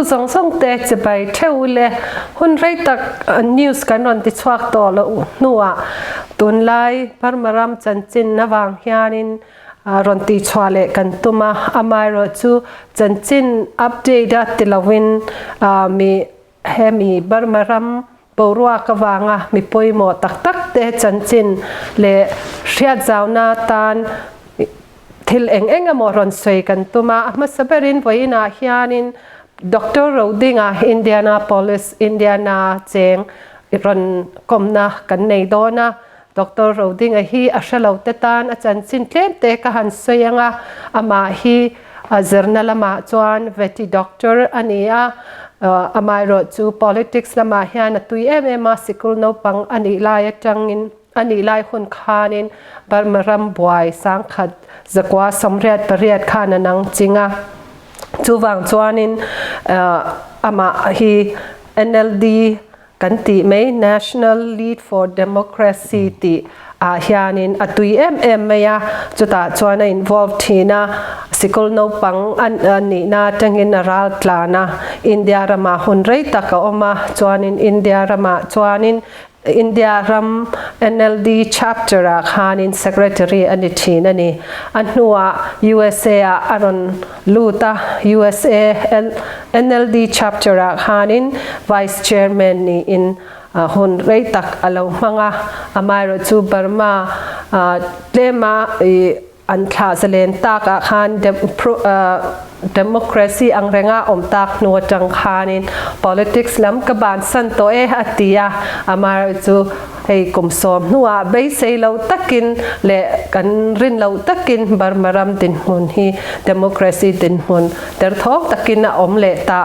song song te che bai theu le hun rei tak news kan ron ti chuak to lo nuwa Tunlai Burma chanchin na wang hianin ron ti chwale kan tuma amai ro chu chanchin update da tilawin mi hemi Burma Borua kawanga mi pawimawh tak te chanchin le hriat zawna tan thil eng ron soi kan tuma masaberin buaina hianin Dr. Rodinga Indianapolis Indiana cheng ron komna kan nei dona Dr. Rodinga hi ashalo te tan a chanchin tlem te ka han soyanga ama hi zerna lama chuan veti doctor ania amai ro chu politics lama hian tui em sikul no pang ani lai atangin ani lai hun khanin Burma buai sang khat zakwa samriat pariat khana nang chinga chu wang chuanin ama hi NLD kan ti mai National Lead for Democracy ti hianin atui maya chuta chuana involved thina sikul no pang ani na tangin ral tlana India rama hun rei taka oma chuanin India rama chuanin India ram NLD chapter a khanin secretary ani thina ni anhuwa USA aron luta USA NLD chapter a khanin vice chairman ni in hun rei tak alo manga amai ro chu Burma tlema an thla zalen taka khan democracy ang renga tak no tang khanin politics lam ka ban san to atia amar chu hei kumsom nuwa be sei lo takin le kan rin lo takin Burma din hun hi democracy din hun ter thok takin na le ta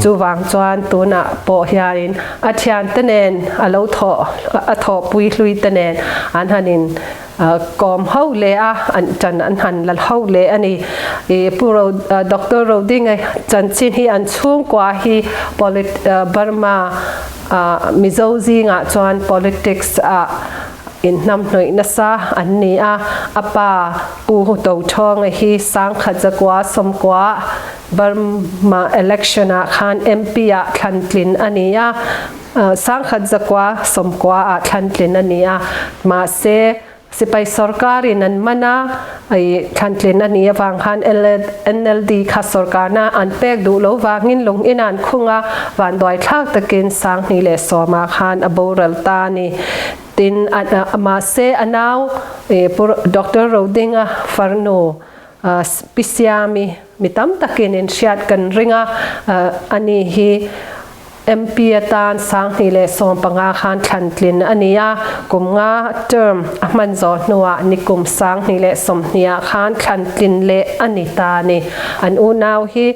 chu wang chuan tuna po hiarin athian tenen alo tho pui hlui tenen an hanin kawm ho le an chan an han lal ho le ani puro Dr. Rodinga chanchin hi an chung kwa hi Burma mizozi nga chuan politics in nam noi nasa anni apa Pu Dothawnga hi sang khazakwa somkwa Burma election khan MP thantlin ania sang khazakwa somkwa thantlin ania ma se sipai sarkari nan mana ai thantlin ani awang khan NLD kha sarkarna an pek du lo wangin lung inan khunga wan doi thak takin sang ni le soma khan aboral ta ni tin ama se anaw Dr. Rodinga farno MP Siami mitam takin in hriat kan ringa ani hi MP atan sang ni le som panga khan thantlin ania kumnga term ahman zo nuwa nikum sang ni le som nia khan thantlin le anita ni an unaw hi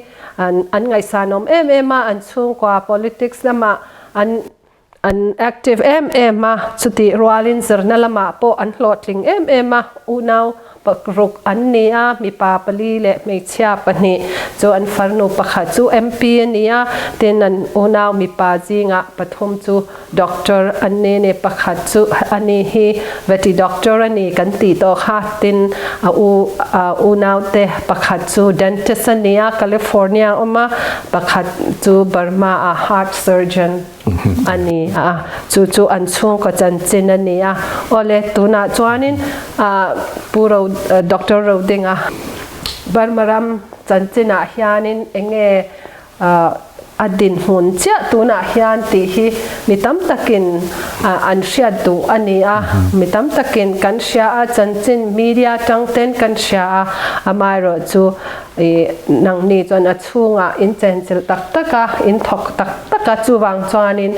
an ngai sanom ma an chung kwa politics lama an active ma chuti rualin zerna lama po an hlotling ma unaw pakruk annia mi papali le me chia pani chu an farnu pakha chu MP ania ten an unaw mi pa jinga pathum chu doctor anne ne pakha chu ani hi veti doctor ani kan ti to kha tin unaw te pakha chu dentist ania California oma pakha chu Burma heart surgeon ani chu an chung ko chanchin ania ole tuna chuanin puro Dr. Rodinga Burma chanchina hianin enge adin hun chia tuna hian ti hi mitam takin an hriat du ania mitam takin kan hria chanchin media tangten kan hria amai ro chu nang ni chon achunga in chancil taka in thok taka chu wang chuanin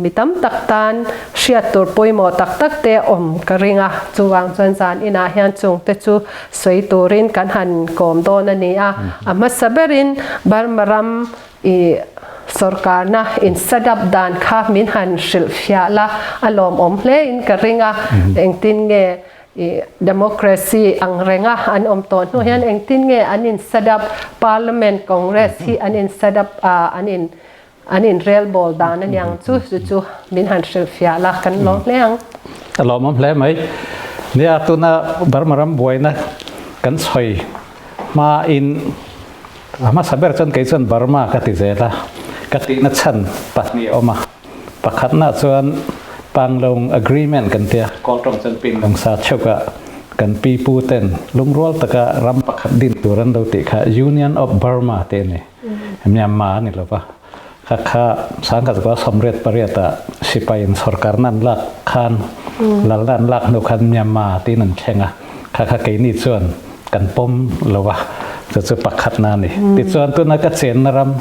mitam taktan hriat tur pawimawh tak te om karinga chu wang chuan zan ina hian chung te chu soi turin kan han kawm don ania ama saberin Burma sarkarna in sadap dan kha min han shil fiala alom hle in karinga engtin nge democracy ang renga an ton no hian engtin nge anin sadap parliament congress hi anin sadap anin real ball dan an yang chu min han shil fiala kan lo leng alom hle mai nia tuna Burma buaina kan chhoi ma in ama saber chan ke chan Burma ka ti zela ka ti na chan patni oma pakhat na chuan panglong agreement kan tia koltong chan pin long sa choka kan pi pu ten lungrol taka ram pakhat din turan do ti kha Union of Burma te ne Myanmar ni lo pa kha sang ka ko samret pariata sipain sarkar nan lak khan laldan lak no khan Myanmar ti nan thenga kha ke ni chuan kan pom lowa chu pakhat na ni ti chuan tu na ka chen naram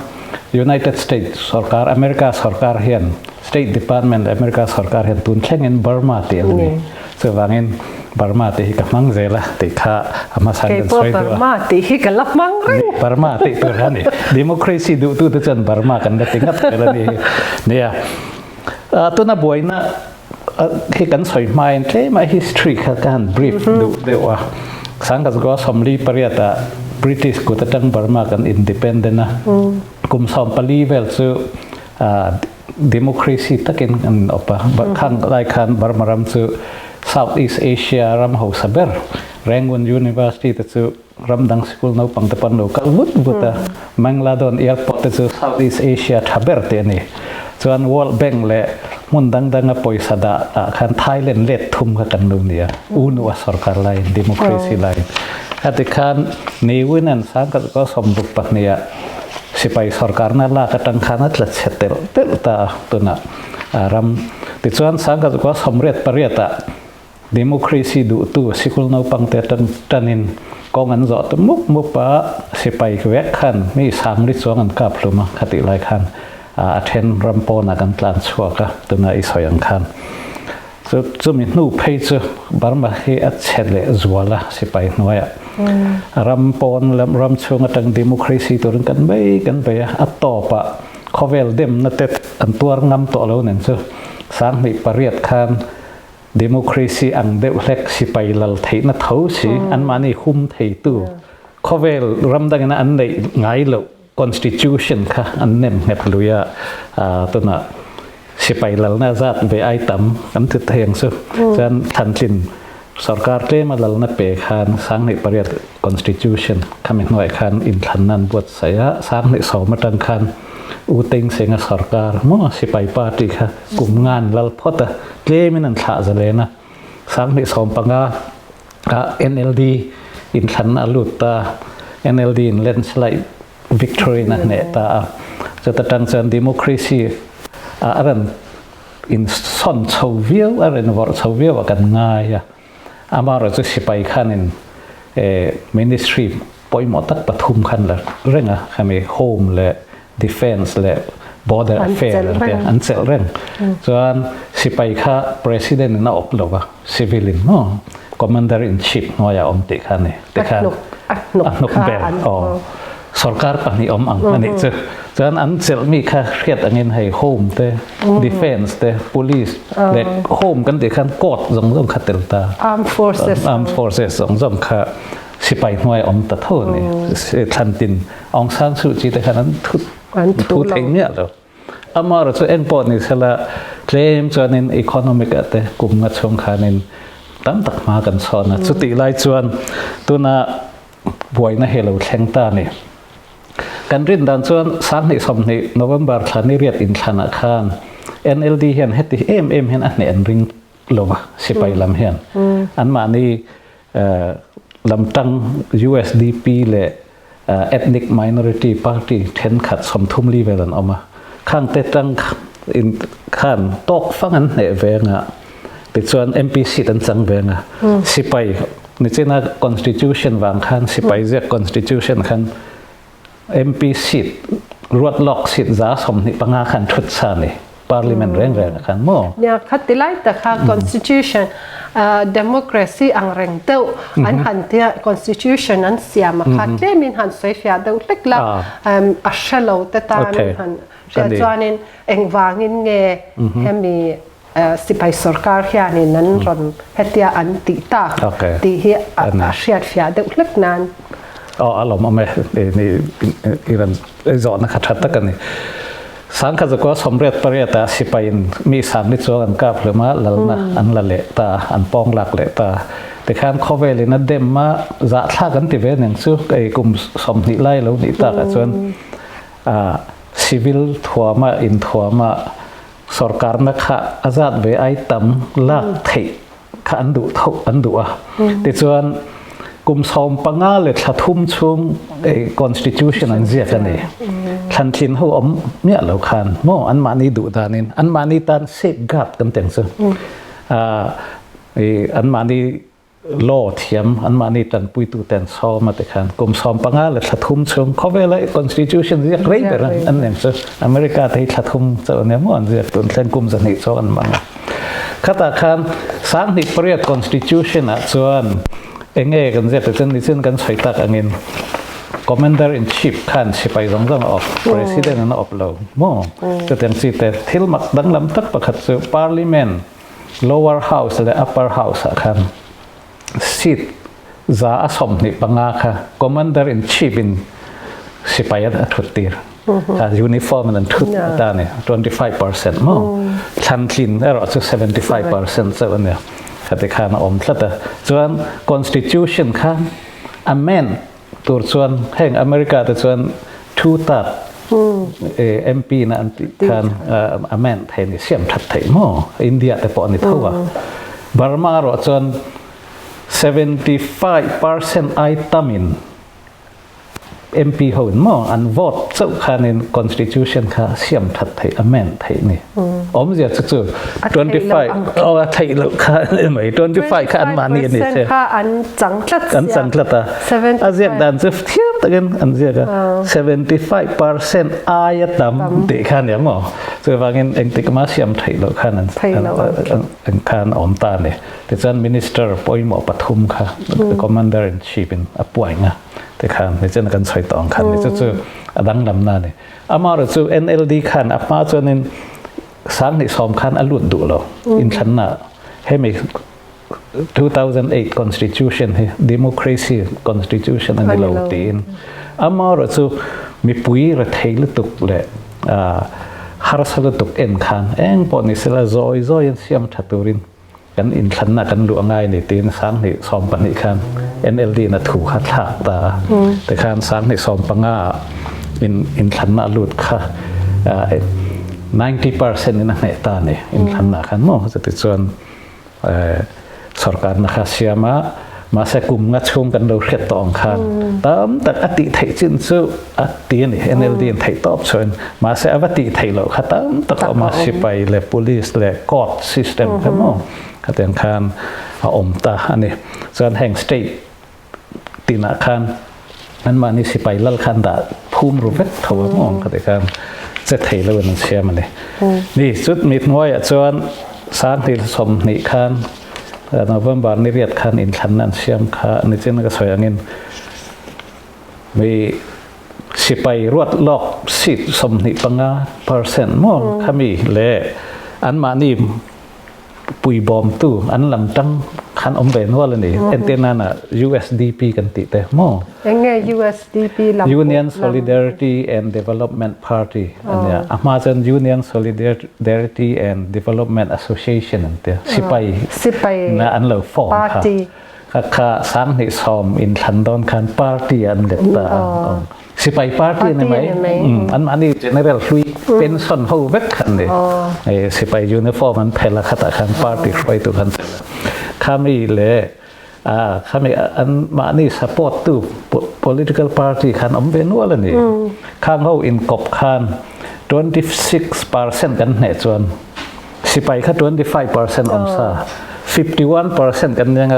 United States sarkar America sarkar hian State Department America sarkar hian tun thlengin Burma ti ani chu wangin Burma ti ka mang zela ti kha ama sang kan soi do Burma ti hi ka lap mang ri Burma ti tur hani democracy du tu tu chan Burma kan da tingat kala ni nia tu na buaina hi kan soi mai tle ma history kha kan brief du dewa sang ka go somli pariata British ko tatang Burma kan independent na kum som pali vel chu democracy takin an opa khang lai khan Burma ram chu Southeast Asia ram ho saber Rangoon University ta chu ramdang school no pang tapan no ka wut buta Mangladon airport ta chu Southeast Asia thaber te ni chuan World Bank le mun dang poisa da khan Thailand let thum ka kan nu nia unwa sarkar lai democracy lai ati khan niwin sang ka ko sombuk paknia sipai sarkar na la ka tang khanat la chetel tel ta tuna ram ti chuan sang ka ko somret pariata democracy du tu sikul no pang te tanin kong an zo muk pa sipai kwek khan mi sang ri chuang an kap luma khati lai khan athen rampo na kan tlan chuaka tuna isoyang khan chu mi nu phei chu Burma he a chele zwala sipai noya rampon ram chunga tang democracy turun kan be atopa khovel dem na tet an tuar ngam to lo nen chu sang mi pariat khan democracy ang de lek sipai lal thei na thau si an mani hum thei tu khovel ram dang na an nei ngai lo constitution kha an nem het luya tuna sipai lal na zat be ai tam kan tu theng su chan than chin sarkar te ma lal na pe khan sang nei pariat constitution khamin noi khan in than nan bot saya sang nei so ma tang khan u teng senga sarkar mo sipai party kha kum ngan lal phota tlemin an tha zalena sang nei som panga NLD in than aluta NLD in landslide victory na ne ta chata tang chan democracy aran in son chowil aran war chowil kan ngaya amara chu sipai khanin ministry poimo tak pathum khan la renga khame home le defense le border affair le ansel reng chuan sipai kha president na oplowa civilian no commander in chief noya omti khane te kha anok bel sarkar pani ang ani chu chuan an chel mi kha hriat angin hei home te defense te police le home kan te khan court zong khatel ta armed forces zong kha sipai noi om ta tho ni than tin ong san su chi te khan an thu theng nya lo amar chu en pot ni sela claim chuan in economic ate kum nga chong khanin tam tak ma kan chona chu ti lai chuan tuna buaina helo thlengta ni kan rin dan chuan sang ni som ni November thani riat in thana khan NLD hian heti hian an en ring lowa sipai lam hian an mani lam tang USDP le ethnic minority party then khat som thum li velan oma khang te tang in khan tok fangan ne venga ti chuan MP tan chang venga sipai ni chena constitution wang khan sipai je constitution khan MP seat ruat lok seat za som ni panga khan thut sa ni parliament reng khan mo nya khatilai ta kha constitution democracy ang reng teu an han tia constitution an siam kha tlemin han soi fia deu lekla a shalo ta ta han chuanin engwangin nge hemi sipai sarkar hianin nan ron hetia an ti ta ti hi a hriat fia deu leknan alom ame ni iran zona khatata kan ni sang kha ko somret pariata sipain mi sang ni chuan an kap lema lalna an la le ta an pong lak le ta แต่การข้อเวลินัดเดมมาจะท่ากันที่เวนึงซึ่งไอ้กลุ่มสมนิไล่แล้วนี่ตากส่วนcivil ทัวมาอินทัวมาสรการนักข่าอาจารย์เวไอตั้มลากเทขันดุทุกอันดุอ่ะแต่ส่วนกลุ่มสมปังอาเลยทัดทุ่มช่วงไอ้ constitution อันเสียกันนี่ทันทีเขาเนี่ยเราคันโมอันมานี่ดุตานินอันมานี่ตานเสกกัดกันเต็งซึ่งอันมานี่โลเทียมอันมานี่ตันปุยตูแตนซอมาแต่ขันกลุ่มสมปังอาเลยทัดทุ่มช่วงเขาเวลา constitution เรียกไรไปละอันนี้ซึ่งอเมริกาที่ทัดทุ่มเจ้าเนี่ยมั่วเรียกตัวเส้นกลุ่มสนิทซ้อนมันข้าตาขันสร้างที่เปรียบ constitution อ่ะส่วนเองกันเสียแต่เส้นนี้เส้นกันใส่ตักอันนี้ commander in chief ขันสิไปสองออก president นั่นออกเราโม่แต่ยังสิแต่ทิลมักดังลำตักประคัตสู่ parliament lower house และ upper house ขันสิทธิ์จะอาสมนิปังอาค่ะ commander in chief in สิไปยัดทุกตีร์uniform นั่นทุกตาเนี่ย 25% โม่ชันชินเราจะ 75% เจ้าเนี่ยคติขานอมสัตย์ส่วน constitution ค่ะ amend ตัวส่วนแห่งอเมริกาแต่ส่วนทูตัดMP นะอันที่การamend ไทยนี่เสียมทัดไทยโม่อินเดียแต่ปอนี่เท่าว่าบาร์มาเราส่วน 75% ไอตัมินMP เขาหม้ออันโหวตเจ้าค่ะใน constitution ค่ะเสียมทัดไทย amend ไทยนี่อมเสียสุดๆ25เอาไทยแล้วค่ะไหม25ค่ะอันมานี่นี่ใช่ค่ะอันจังคลัดอันจังคลัดอ่ะอาเซียนดันจะเทียบกันอันเสียก็ 75% อายตัมเด็กค่ะเนี่ยหม้อส่วนบางอย่างเองติดมาเสียมไทยแล้วค่ะนั่นอันค่ะอมตาเนี่ยแต่ส่วน minister ปอยหมอปทุมค่ะ commander in chief เป็นป่วยนะแต่ขันในเจ้ากันใส่ตองขันในเจ้าดังลำนาเนี่ยอามาเราจู NLD ขันอามาจนสร้างในสมขันอรุณดูเราอินชันน่ะให้มี 2008 constitution ให้ democracy constitution อันนี้เราตีนอามาเราจูมีปุยระเทลตุกเลยฮาร์สลตุกเอ็นขันเองปนิสละซอยยันเสียมทัตุรินกันอินชันน่ะกันดูง่ายในตีนสร้างในสมปันอีกขันNLD น่ะถูกขัดหากตาแต่การสร้างในสมปังอาอินขันน่ะหลุดค่ะ90% นี่นะในตาเนี่ยอินขันน่ะขันโม่จะติดส่วนสรการนักเสียมาเสกุมงัดชงกันเราเรียดตองขันตามแต่อติไทยจินสู้อตินี่ NLD ไทยตอบส่วนมาเสอวติไทยเราขัดตามแต่ก็มาสิไปเลย police เลย court system ขันโม่ขัดอย่างขันอมตาอันนี้ส่วนแห่ง stateตีนักขันนั้นมานี่สิไปลัลขันดาภูมิรูเวทเขาว่ามองกันแต่การจะไทยแล้วมันเชื่อมันเลยนี่สุดมิดน้อยส่วนสร้างที่สมนิขันนวมบาร์นิเรียดขันอินขันนั้นเชื่อมขันนี่เจ้าก็สวยอย่างนี้มีสิไปรวดลอกสิทธิ์สมนิปัง%มองขมีเล่อันมานี่ปุยบอมตู้อันลำตั้งขันอมเบนว่าเลยนี่เอ็นเตน่าน่ะ USDP กันติแต่โม่ยังไง USDP ลำ Union Solidarity and Development Party อันเนี้ยอามาจน Union Solidarity and Development Association นั่นเดียสิไปนะอันเราฟอร์มค่ะค่ะสร้างในซอมอินลันดอนคันปาร์ตี้อันเด็ดตาสิไปปาร์ตี้นี่ไหมอันนี้ general ลุยเป็นส่วนเขาเวกขันเลยสิไปยูนิฟอร์มมันเพลขัดขันปาร์ตี้ไปตัวขันเสร็จข้ามีเลยข้ามีอันมานี่ support ตัว political party ขันอมเป็นว่าเลยนี่ข้างเขาอินกบขัน 26% กันแน่ส่วนสิไปแค่ 25% อมซา51% กันยัง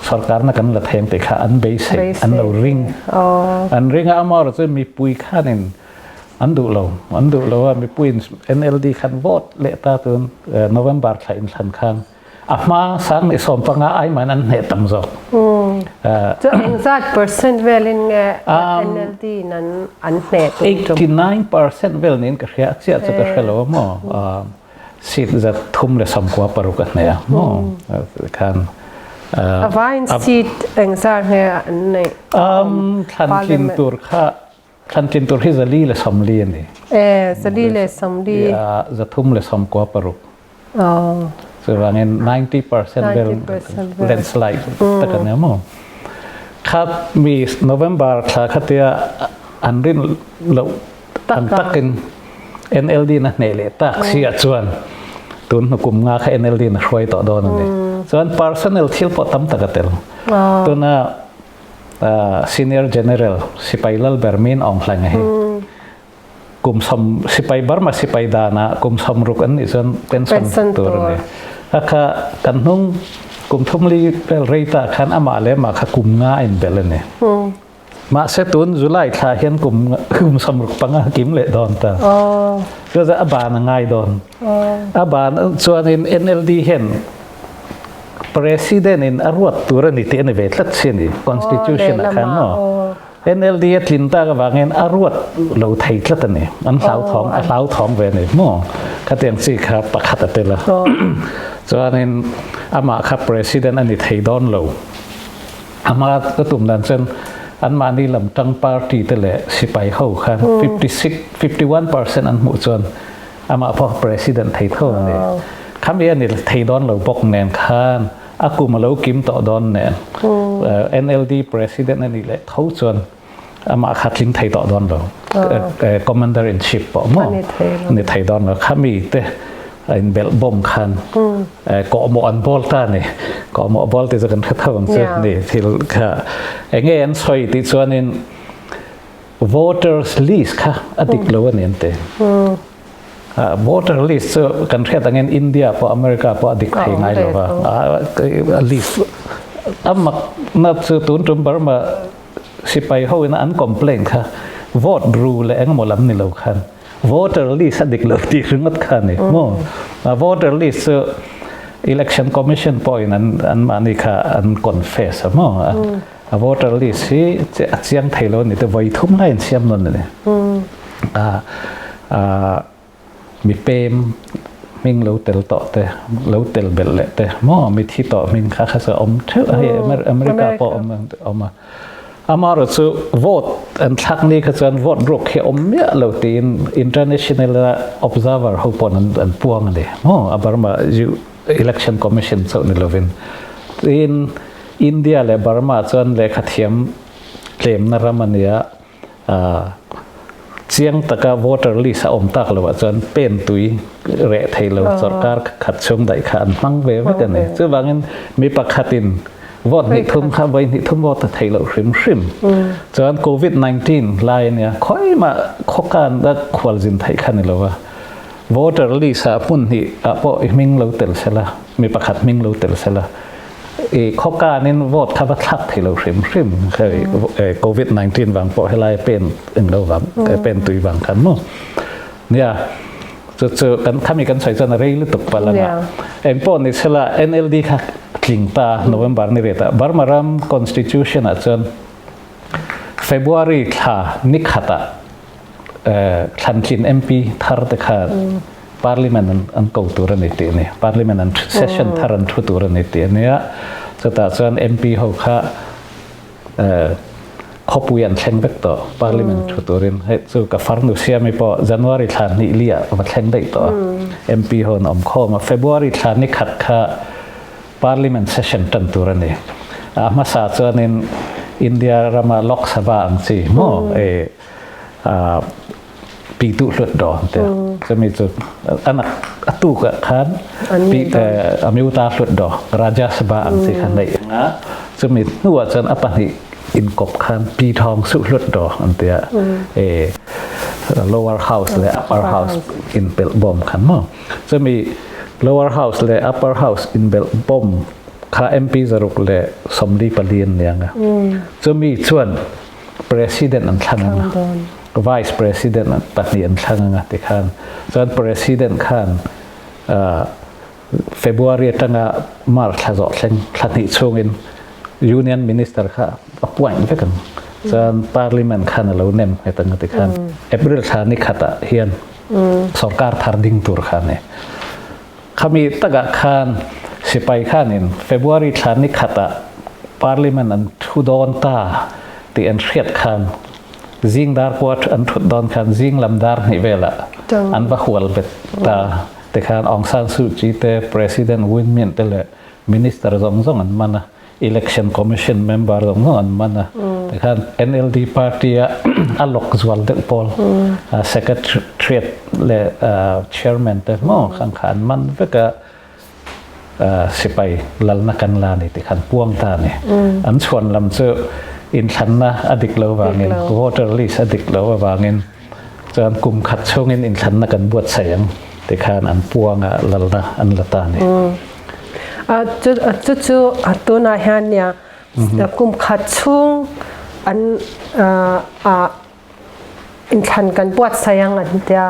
สรการนักกันละแทงแต่ข้าอันเบสิกอันเราริงอันริงอามาเราจะมีปุยข้านึงอันดูเราว่ามีปุย NLD คันโหวตเละตาตัวโนเวมเบอร์ใส่อินทันข้างอามาสร้างในสมปังไอ้มันนั่นเหตุตั้งจบจะเองจัด%เวลินNLD นั้นอันเหตุ89% เวลนี้ก็เสียจะก็เรียกว่าหม้อสิทธิ์จะทุ่มเลยสมกว่าปรุกันเนี่ยโม่การว่าอินสิทธิ์เองจัดเนี่ยในทันจินตัวข้าทันจินตัวที่จะลีเลยสมเลียนนี่จะลีเลยสมลีจะทุ่มเลยสมกว่าปรุก so wangin 90% bel landslide takan ya mo khat mi November kha khatia anrin lo ang takin NLD na nele tak sia chuan tun hukum nga kha NLD na hroi to don ni chuan personnel thil po tam takatel tuna senior general sipailal bermin ong hlang hi kum som sipai Burma sipai dana kum som ruk an ni chuan pension tur ni aka kan hung kum thumli pel reita khan ama le ma kha kum nga in bel ni ma se tun July tha hian kum som ruk panga kim le don taก็จะอบานง่ายดอนอบานส่วนin NLD เห็น president in อรวดตัวนี้ที่ในเวทลัดเช่นนี้ constitution นะครับเนาะ NLD ทินตาก็ว่าเงินอรวดเราไทยลัดนี่อันสาวท้องเวนี่มั่วขัดยังสิครับประคัตเตละส่วนin อามาครับ president อันนี้ไทยดอนเราอามาก็ตุ่มดันเช่นอันมานี่ลำตั้งพรรคแต่ละสิไปเข้าค่ะ51% อันหมู่ส่วนอามาพอ president ไทยเท่านี้คำนี้นี่ไทยดอนเราบอกแนนข้านอากูมาแล้วกิมต่อดอนแนนNLD president นี่แหละเท่าส่วนอามาขัดลิงไทยต่อดอนเราcommander in chief บอกมั่งนี่ไทยดอนเราคำนี้เต้อินเบลบอมคันเกาะหมอนบอลตานี่เกาะหมอนบอลที่จะกันเข้าวันเสาร์นี่ที่ค่ะเงี้ยอันสวยที่ส่วนนี้ voters list ค่ะอดีตเราเนี่ยเต้ voter list กันแค่ตั้งเงินอินเดียพออเมริกาพออดีตใครไงเราว่า list มักนับสืบตุนจุ่มบาร์มาสิไปเขาอินอัน complain ค่ะ vote rule เลยเอ็งหมดลำนี่เราคันvoter list อดีตเราที่รึงัดคันนี่มั่ว voter list election commission point อันมานี่ค่ะอัน confess มั่ว voter list ที่จะเสียงไทยเรานี่แต่ไว้ทุ่มให้เสียมนั่นนี่มีเปมมิงเราเตลต่อแต่เราเตลเบลเลยแต่มั่วมีที่ต่อมิงค่ะเขาจะอมเท่าไอ้อเมริกาพออมาอามาเราจะ vote อันทักนี้คือจะ vote รุกให้อมเยอะเราตี international observer เขาปนอันพวงเลยมั่วอาบาร์มาอยู่ election commission ส่วนนี้เราเป็นอินเดียและบาร์มาส่วนเลขาเทียมเตลมนารามเนียเสียงตะกา voter list อมตักเราว่าส่วนเป็นตุยเระไทยเราสการขัดชงได้ขันฟังเว้ยกันเนี่ยซึ่งบางทีมีปักขัดินวอดนิทุ่มข้าไว้นิทุ่มวอดไทยเราริมจนโควิด-19 ลายเนี่ยค่อยมาข้อการได้ควอลจินไทยขันนี่เราว่า voter list ปุ่นนี่พอมิงเราเตลเสละมีปักขัดมิงเราเตลเสละข้อการนี้วอดข้าพทักไทยเราริมเคยโควิด-19 บางพอให้ลายเป็นอึ่งเราบางเป็นตุยบางขันมั้งเนี่ยจะกันถ้ามีกันใส่จนอะไรหรือตกปลาละเอ็มพอนี่เสละ NLD ค่ะลิงตาโนเวมบาร์นี่เรตาบาร์มารัม constitution อาจารย์ February ค่ะนิกขัดchanchin MP ทาร์ตค่ะ Parliament อันเก่าตัวนี้ตีเนี่ย Parliament อัน session ทาร์นทุตัวนี้ตีเนี่ยจะตัดส่วน MP เขาค่ะขบวนเช่นเบกต่อ Parliament ทุตัวนี้ให้สู่กับฟังดูเสียไม่พอ January ค่ะนี่เลียมาเช่นได้ต่อ MP เขาหนอมข้อมา February ค่ะนิกขัดค่ะParliament session ตันตัวนี้มาสาส่วนin India รามาล็อกสภาอังสีโม่ปีตุหลุดดอนแต่จะมีจุดอันนักตุกขันปีอเมริกาหลุดดอราชสภาอังสีขันได้นะจะมีนัวจนอปันหิอินกบขันปีทองสุหลุดดออันเดียlower house และ upper house in เบลบอมขันมั่งจะมีlower house และ upper house in เบลบอมข้า MP จะรุกและสมดีปเลียนเนี่ยนะจะมีส่วน president อันทั้งนั้น vice president อันปัตนีอันทั้งนั้นที่ขันส่วน president ขันFebruary ตั้งแต่ March ขจรเช่นขันหิช่วง union minister ค่ะป่วยไปกันส่วน parliament ขันเราเน้นให้ตั้งแต่ขัน April ขันนี่ขัดเฮียนสงการทาร์ดิงตัวขันเนี่ยขมีตั้งแต่ขันสิไปขันนี่ February ขันนี่ขัดparliament อันทุดอนตาที่อันเรียดขันziงดาร์กวอดอันทุดอนขันziงลำดาร์นี่เวล่ะอันบะหัวเบ็ดตา แต่การองซานซูจีเต president วินเมียนเตเล minister ซองอันมันนะ election commission member ซองอันมันนะแต่การ NLD party อัลล็อกสวอลเดปอล secretariat และ chairman แต่หม้อข้างขันมันเพื่อสิไปลัลนักันลานี่ที่ขันพ่วงตาเนี่ยอันชวนลำเจออินชันนะอดีตเลวางินวอเตอร์ลิสอดีตเลวางินจนกลุ่มขัดช่วงอินชันนะกันบวชเสียงที่ขันอันพ่วงลัลนะอันละตาเนี่ยจุตัวนายฮันเนี่ยกลุ่มขัดช่วงอันอินชันกันบวชเสียงอันเดีย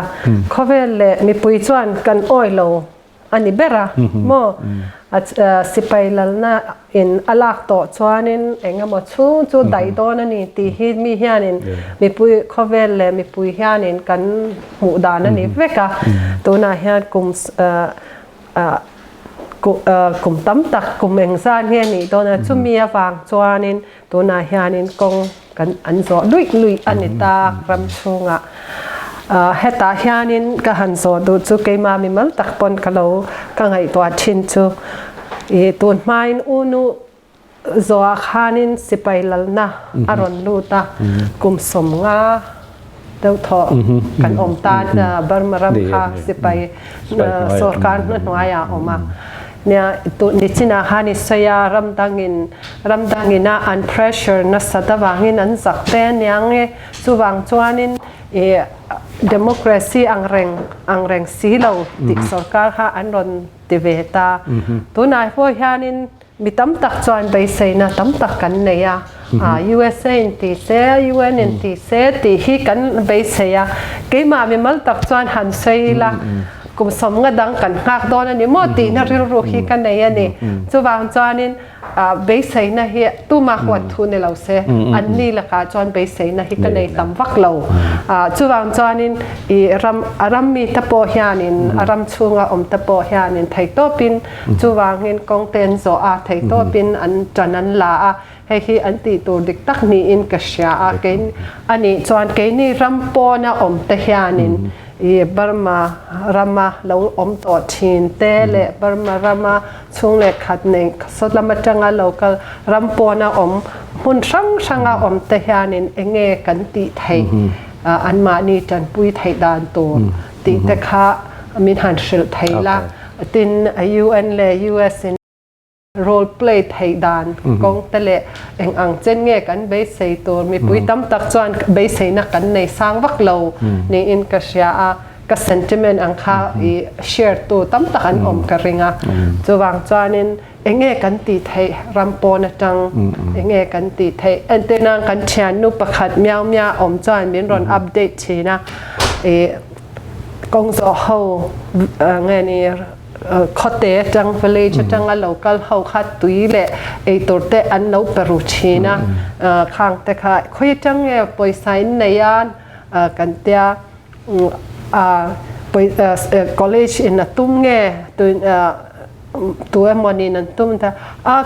เขาเวลมีปุยจวนกันอ้อยโลอันนี้เบระโมสิไปลัลนาอินอลักโตชวานินเองก็มาชูไดโดนันนี่ตีฮิตมีเฮียนินมีปุยข้อเวลมีปุยเฮียนินกันหมู่ดานันนี่เวกะตัวน่าเฮียกลุ่มกลุ่มตั้มตักกลุ่มเองซานเฮียนี่ตัวน่าชุมีฟังชวานินตัวน่าเฮียนินกงกันอันโซลุยอันนี้ตารำชงะเฮตาเฮียนินก็หันโซดูจูเกมามีมัลตักปนกะโลกังไอตัวชินจูตัวไม้อุนุโซอาคานินสิไปลัลนะอารอนลูตากลุ่มสมงาเดวทอกันอมตาบาร์มารำคาสิไปสอการนั่นวายาออกมาเนี่ยตัวนิจินาฮานิสยารำดังอินนะอันเพรสเชอร์นัสตะวางินอันสักเตนยังจูวังจวนินdemocracy ang reng silaw ti sarkar ha anron tiveta tunai po hianin mitam tak chuan beisei na tam tak kan neya USA ti se UN ti se ti hi kan beiseya keima mi mal tak chuan han seila kum som nga dang kan ngak don ani mo ti na ril ru hi kan neya ni chuwang chuanin beisei na hi tu ma kwat thu ne lo se an ni la ka chuan beisei na hi kan nei tam vak lo chuwang chuanin I ram mi ta po hianin aram chunga om ta po hianin thei to pin chuwangin kong ten zo a thei to pin an chanan la a hei hi an ti tur dik tak ni in ka sha a kein ani chuan ke ni ram po na om ta hianin Burma rama lo om to chin te le Burma rama chung le khat nei sotlama tanga local rampona om hun sanga om te hianin enge kan ti thei an ma ni chan pui thei dan to ti te kha min han shil thei la tin UN le US in role play thei dan kong tele eng ang chen nge kan be sei tur mi pui tam tak chuan be sei na kan nei sang vak lo ni in ka sia a ka sentiment ang kha I share tu tam tak an om ka ringa chuwang chuanin enge kan ti thei rampo na tang enge kan ti thei antenang kan thian nu pakhat mya om chuan min ron update china kong zo ho nge ni khote tang village tang a local ho khat tui le ei torte an no peru china khang te kha khoi tang e poisa in neyan kan tia college in a tum nge tu moni nan tum ta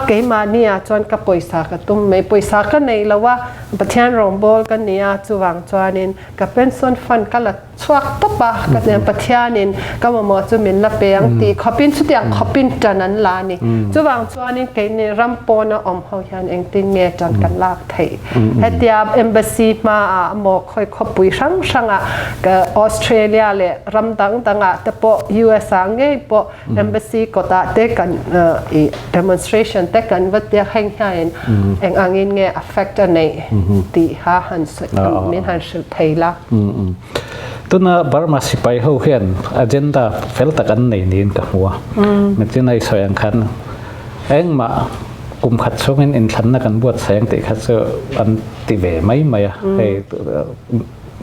ke ma nia chuan ka poisa ka tum me poisa ka nei lawa pathian rombol ka nia chuwang chuanin ka pension fund kala chuak topa ka ne pathianin ka mo chu min la peang ti khopin chu tiang khopin tanan la ni chuwang chuanin ke ni rampo na om ho hian eng tin nge chan kan lak thei hetia embassy ma mo khoi khopui sanga ka Australia le ramdang tanga te po US ange po embassy kota te kan demonstration te kan vatia heng hain eng angin nge affect nei ti ha han min han shil theila tuna Burma sipai ho hian agenda fel takan nei nin ka huwa metinai soyang khan eng ma kum khat chongin in thanna kan buat sayang te khat so an ti ve mai maya he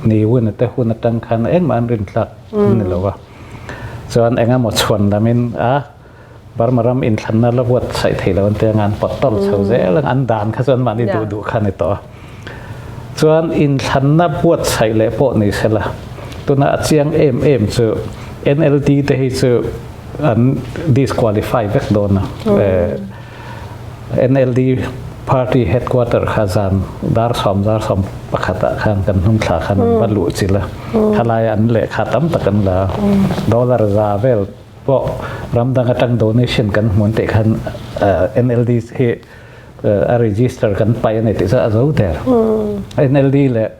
ni wun te hun tang khan eng ma an rin tlak ni lawa chuan enga mo chhuan lamin Burma ram in thanna la buat sai thei lawan te ngan potol chho ze lang an dan kha chuan ma ni du khan ni to chuan in thanna buat sai le po ni sela tuna chiang em chu NLD te hi chu an disqualify vek dona NLD party headquarter khazan dar som pakhata khan kan hum thla khan balu chila khalai an le khatam takan la dollar za vel เพราะรำดังกระตัง donation กันเหมือนแต่คันNLD เฮregister กันไปในที่จะเอาแต่ NLD แหละ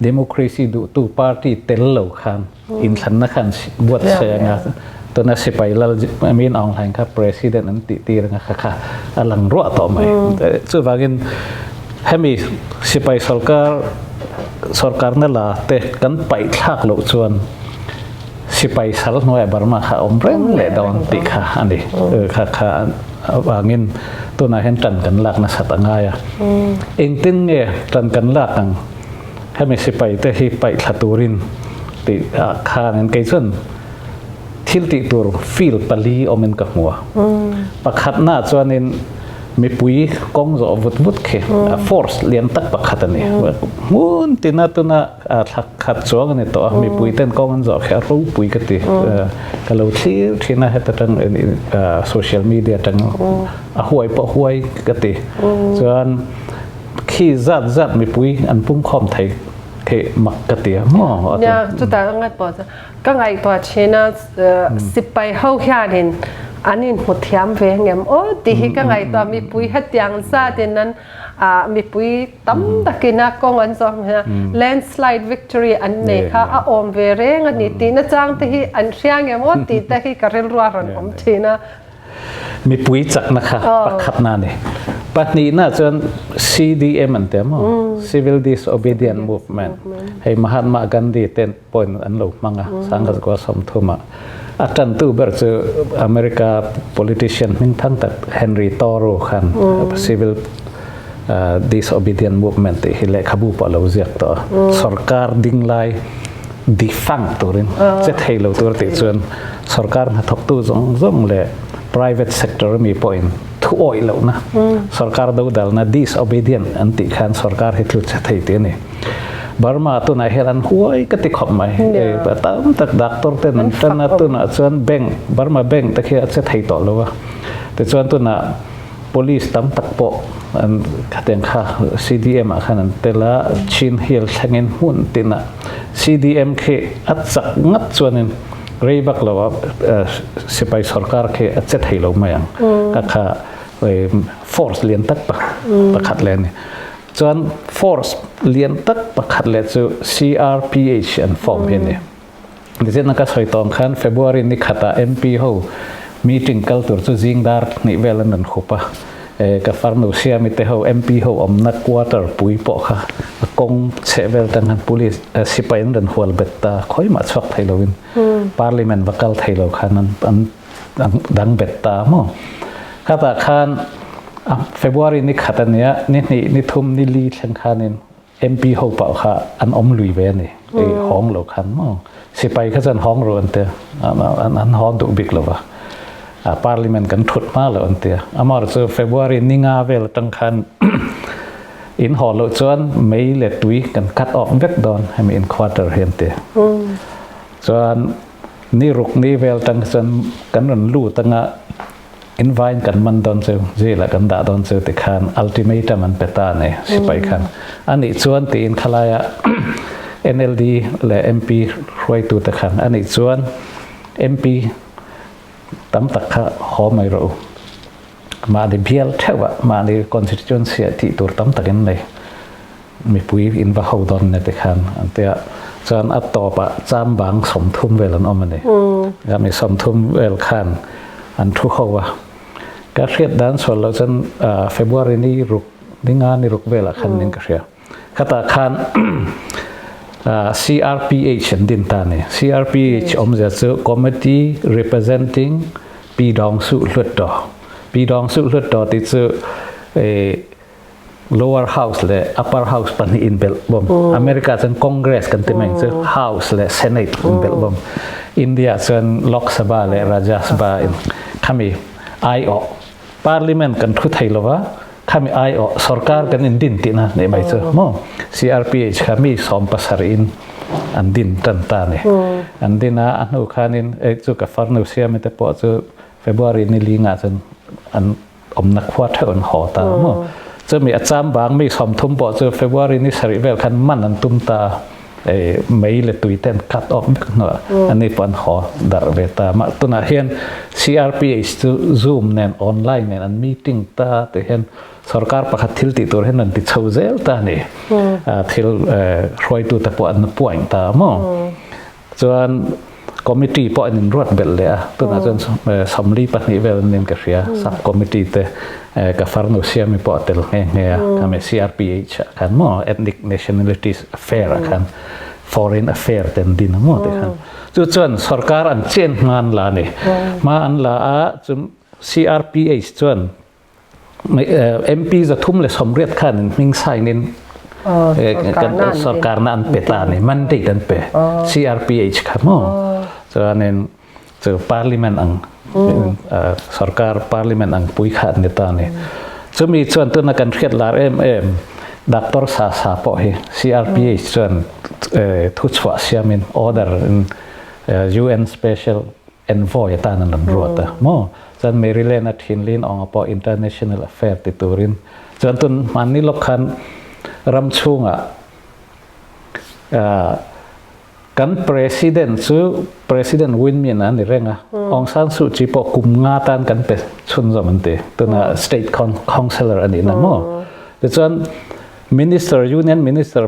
democracy ดูตูปาร์ตี้เตลเหล่าคันอินสันนักขันบวชเสียงาตัวนั้นสิไปแล้วมีนออนไลน์ครับ president นั้นตีๆนะคะค่ะอลังรั่วต่อไหมส่วนบางทีให้มีสิไปสการนั่นละแต่กันไปทักโลกส่วนสิไปสารน้อยบาร์มาค่ะอมเร่งเลยดอนติค่ะอันนี้ค่ะบางทีตัวนั้นเห็นจันกันหลักนะสัตว์ง่ายเองติ้งเนี่ยจันกันหลักนังให้มีสิไปแต่ที่ไปทัตูรินติค่านั้นไกส่วนทิลติตัวฟิลปลีอมันกับหัวประคัดหน้าส่วนนี้มีปุยกงจะวุดเขฟอร์สเลียนตักประคัดนี่มุนตินาตัวน่ะขัดส่วนนี้ตัวมีปุยเต้นกงจะแค่รู้ปุยกันตีก็เราที่น่าเห็นตั้งโซเชียลมีเดียตั้งห่วยปะห่วยกันตีส่วนขี้จัดมีปุยอันพุ่งคอมไทยเขมักกันตีมั่วเนี่ยจุดต่างกันปอดก็ไงตัวเชน่าสิไปเข้าแค่ดินอันนี้หมดเทียมเวงเงี้ยโอ้ตีก็ไงตัวมีปุยหัดยังซาเดนนั้นมีปุยตั้มตะกินักกงอันสองฮะ landslide victory อันนี้ค่ะอมเวเรงอันนี้ตีน่าจังตีอันเชียงเงี้ยโอ้ตีแต่ที่กระเรลรัวรันอมเชน่ามีปุยจักนะคะประคับนาเนี่ยปัจจุบันน่าจะ CDM อันเดียวมั้ง Civil Disobedience Movement ให้มหามากันดีเต้นปนอันหลุดมั้งอ่ะสังกัดกว่าสมทุมอ่ะอาจารย์ตู้เบิร์ตอเมริกา politician มิ่งทั้งแต่เฮนรี่ตอโรคัน Civil Disobedience Movement ที่เละขบูปะเราเรียกต่อสรการดิ้งไล่ดีฟังตัวนี้จะให้เราตัวติดส่วนสรการมาทบตู้ส่งเลย private sector มี point ทุกอ้อยแล้วนะสรการดูดัลนะ disobedient อันติขันสรการให้ทุกจะให้ตัวนี้บาร์มาตัวไหนเฮลันหัวก็ติดขบไหมแต่ตามตักดักตัวเต้นนั่นตัวน่ะส่วนแบงบาร์มาแบงตะเคียนจะให้ต่อแล้ววะแต่ส่วนตัวน่ะ police ตามตักโปอันขัดยังค่ะ CDM อ่ะขนาดแต่ละชินเฮลทั้งเงินหุ่นติน่ะ CDM เคอัดสักงัดส่วนนึงเรียบแล้วว่าสิไปสรการเคอัดจะให้เราไหมยังก็ค่ะforce เลียนตักประคัดเลยนี่ส่วน force เลียนตักประคัดเลยจะ CRPH อันฟอร์มเห็นเนี่ยดิฉันนักสอยตองคัน February นี้ขัดMP เขา meeting กัลตัวจะจิงดาร์นี่เวลานั้นขบกับฟังหนูเชียมิเตเขา MP เขาอมนัก quarter ปุยปอกค่ะกงเชเวลตั้งหัน police สิไปนั่นหัวเบ็ดตาค่อยมาชกไทยเราวิน parliament วักกัลไทยเราคันนั้นดังเบ็ดตามั่งขัดคันFebruary นี้ขัดอันเนี้ยนี่ทุ่มนี่ลีชังคันนี่ MP เขาเปล่าค่ะอันอมลุยเวนี่ห้องเราคันมั่งสิไปก็จะห้องเราอันเตออันห้องดุบิกเราวะParliament กันทุดมาแล้วอันเดียอามาร์จะ February นี่งาเวลตั้งคันอินหอเราจวนไม่เล็ดตุยกันคัดออกเวกดอนให้มีอินควอเตอร์เห็นเดียจวนนี่รุกนี่เวลตั้งจวนกันรันลู่ตั้งอินไวน์กันมันดอนเซลจีละกันด่าดอนเซลติคันอัลติเมตัมมันเปตาเนี่ยสิไปคันอันนี้จวนตีอินขลาย NLD และ MP รวยตัวตะคันอันนี้จวน MPตั้มตักขะหอไม่รู้มาในเบียลเท่าว่ามาใน constituency ที่ตัวตั้มตักกันเลยมีปุยอินว่าเขาดอนในตะคันอันเดียจนอัตต่อปะจามบางสมทุมเวลันอมมันเลยก็มีสมทุมเวลคันอันทุกเขาว่าก็เรียดด้านส่วนเราจนFebruary นี้รุกนี่งานนี่รุกเวลคันนึงก็เรียขตาคันCRPH ดินตาเนี่ย CRPH อมจะเจอ Committee Representing ปีดองสุลุดดอปีดองสุลุดดอติดเจอlower house และ upper house ปันนี้อินเบลบอมอเมริกาจะ Congress กันเต็มเจอ House และ Senate อินเบลบอมอินเดียจะล็อกสภาและราชสภาอินขมี I.O. Parliament กันทุกไทยหรอวะขมี I.O. สรการกันอินดินตินะเนี่ยไม่เจอมั้ง CRPH ขมีสอมภาษาอินอันดินตันตาเนี่ยอันดินนะอันนู้นขานินจุกฟังนูเซียไม่แต่พอจะ February นี่ลิงอ่ะจะอันอมนักวัดเท่าอันหอตามั้งจะมีอาจารย์บางไม่สอมทุ่มพอจะ February นี่สริเวลคันมันอันตุ้มตา ไม่เลยตุยเต้นคัดออกเนาะอันนี้ปัญหาดาร์เวตามาตัวน่ะเห็น CRPH ตัว Zoom เนี่ยออนไลน์เนี่ยอันมีติ้งตาแต่เห็นสรการประคัดทิลติตัวเห็นนั่นติดเช่าเซลตาเนี่ยทิลรวยตัวแต่ปวดป่วยตาหม้อส่วนคอมมิตี้ปอนินรวดเบลเลยตัวน่ะจนสมรีปนิเวลนินกับเสียสับคอมมิตี้เตกับฟาร์โนเซียมีปอเตลเนี่ยทำให้ CRPH กันหม้อ Ethnic Nationalities Affair กัน Foreign Affair เต็มดินหม้อเด็กกันส่วนสรการอันเช่นงานลาเนี่ยมาอันลาจน CRPH ส่วน MP จะทุ่มเลยสมเรียดขันมิงไซนินกันสรการนั้นเปตานี่มันได้ดันเป CRPH ครับมั้งส่วนนั้นส่วน Parliament อังสรการ Parliament อังปุยขันเนตานี่จะมีส่วนตัวนักการเขียนลาดร. Sasa ปอย CRPH ส่วนทุจวะเสียมิน order UN Special Envoy ตานันรัวตะมั้งส่วนเมริเลนทินลินองปอ International Affair ติตูรินส่วนตัวมันนี่ลบคันรำชุงกัน President Win มีนะนี่เรื่ององซานสุจีปอกุมงาตันกันเป็นชุนสมันเตตัวน่ะ State Councilor อันนี้นะมั้งแต่ส่วน Union Minister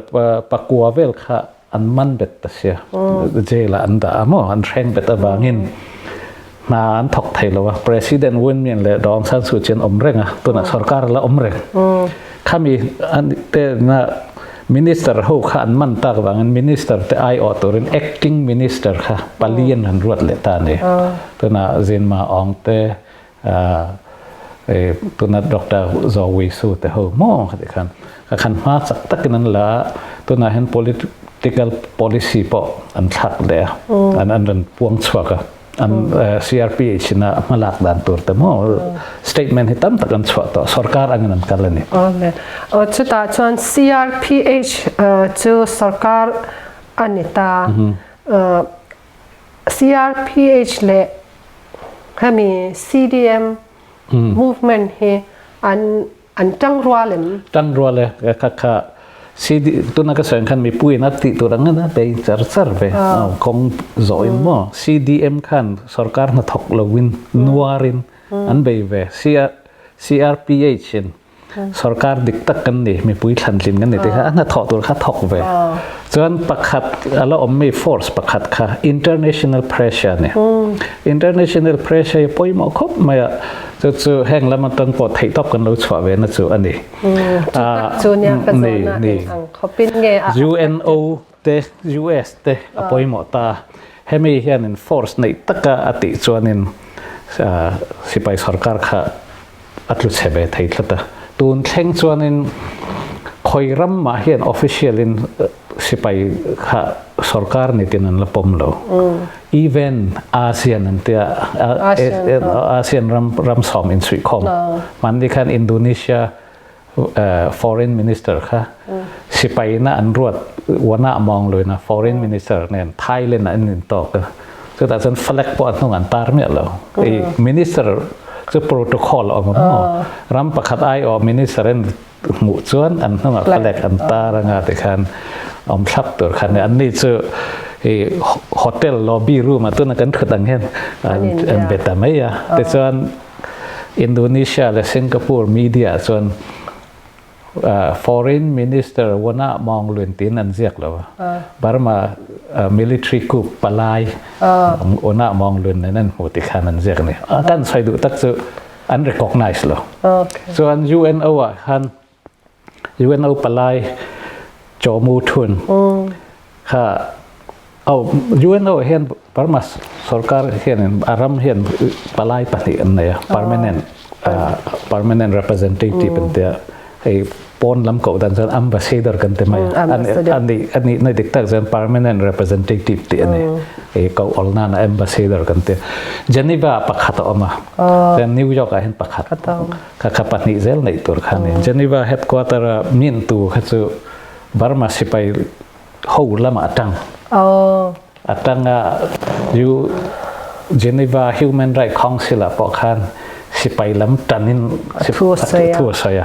ปักกัวเวลค่ะอันมันเบ็ดตัเสียเจละอันดามั้งอันแรงเบ็ดบางอินนาอันถกไทยแล้วว่า President Win มีเลยดองซานสุจีนอมเร่งตัวน่ะสรการละอมเร่งข้ามีอันเตน่ะ Minister หูข้าอันมันตากบางอัน Minister แต่ไอออตัวเรน Acting Minister ค่ะปาลียนหันรวดเลยตาเนี่ยตัวน่ะเจนมาองเตตัวน่ะดร. จอวิสูแต่หูมองค่ะที่ขันมาสักตักนั้นละตัวน่ะเห็น political policy ปออันทักเลยอันพวงสวกอัน CRPH น่ะมาหลักด่านตัวแต่มั้ง statement ที่ตั้มตะกันสวกต่อสรการอันนั้นกันเลยนี่ชุดตาชวน CRPH จูสรการอันนี้ตาCRPH เลยให้มี CDM movement ให้อันจังรัวเลยค่ะCD ตัวนักศึกษาคันมีปุยนัดติตัวนั้นนะไปจัดสรรไปคงจอยมั้ง CDM คันสรการนัดถกลวินนัวรินอันไปเว CRPH สรการดิกตักกันนี่มีปุยขันลินกันนี่ที่ค่ะอันนั้นถกตัวค่ะถกเวส่วนประคัดอะไรอมไม่ force ประคัดค่ะ international pressure เนี่ย international pressure ปุยมาครบมาจะแห่งแล้วมันต้องปลดไถ่ตบกันเราชัวเวนะจูอันนี้จูเนี่ยก็จะนี่เขาเป็นไงUNO เต US เตอปอยหมอตาให้มีเห็น force ในตะกะอติจวนนินสิไปสรการค่ะอัตลุเสบไทยละตาตูนเข่งจวนนินคอยรำมาเห็น official นินสิไปค่ะสรการนี่ตินันละปมเราeven อาเซียนนั่นเตียอาเซียนรำสอมอินสุยคอมมันที่คันอินโดนีเซียforeign minister ค่ะสิไปน่ะอันรวดวันน่ะมองเลยนะ foreign minister เนี่ยไทยเลยนะอันนี้ตอกก็แต่ฉัน flag ปอดตรงอันตาร์เนี่ยเราไอ้ minister จะโปรโตคอลออกมารำประคัดไอออก minister นั่นหมู่ส่วนอันนั้น flag อันตาร์งาแต่คันอมทับตัวคันเนี่ยอันนี้จะโฮเทลล็อบบี้รูมตัวนั้นกันคือต่างเห็นอันเบต้าไม่ยะแต่ส่วนอินโดนีเซียและสิงคโปร์มีเดียส่วนforeign minister วันน่ะมองเรื่องตีนันเสียกแล้วบาร์มา military coup ปลายวันน่ะมองเรื่องนั่นหัวติขานันเสียกนี่กันใส่ดูตักจะอัน recognize แล้วส่วน UNO อ่ะฮัน UNO ปลายจอมูทุนค่ะเอา UNO เห็นบาร์มาสรการเห็นอารมณ์เห็นปลายปฏิอันเนี่ย permanent representative เป็นเดียไอ้ปนลำเก่าดันเซน ambassador กันเต็มไหมอันนี้ในเด็กตั้งเซน permanent representative ที่อันนี้ไอ้เก่าอัลนานะ ambassador กันเต็มเจนีวาปักขัดออกมาแต่นิวยอร์กเห็นปักขัดข้าปัตนิเซลในตัวขันนี้เจนีวา headquarter มินตูข้าจะบาร์มาสิไปหูละมาตังอยู่เจนีวา Human Rights Council ปอกขันสิไปล้ำตันนี่ทั่วเสีย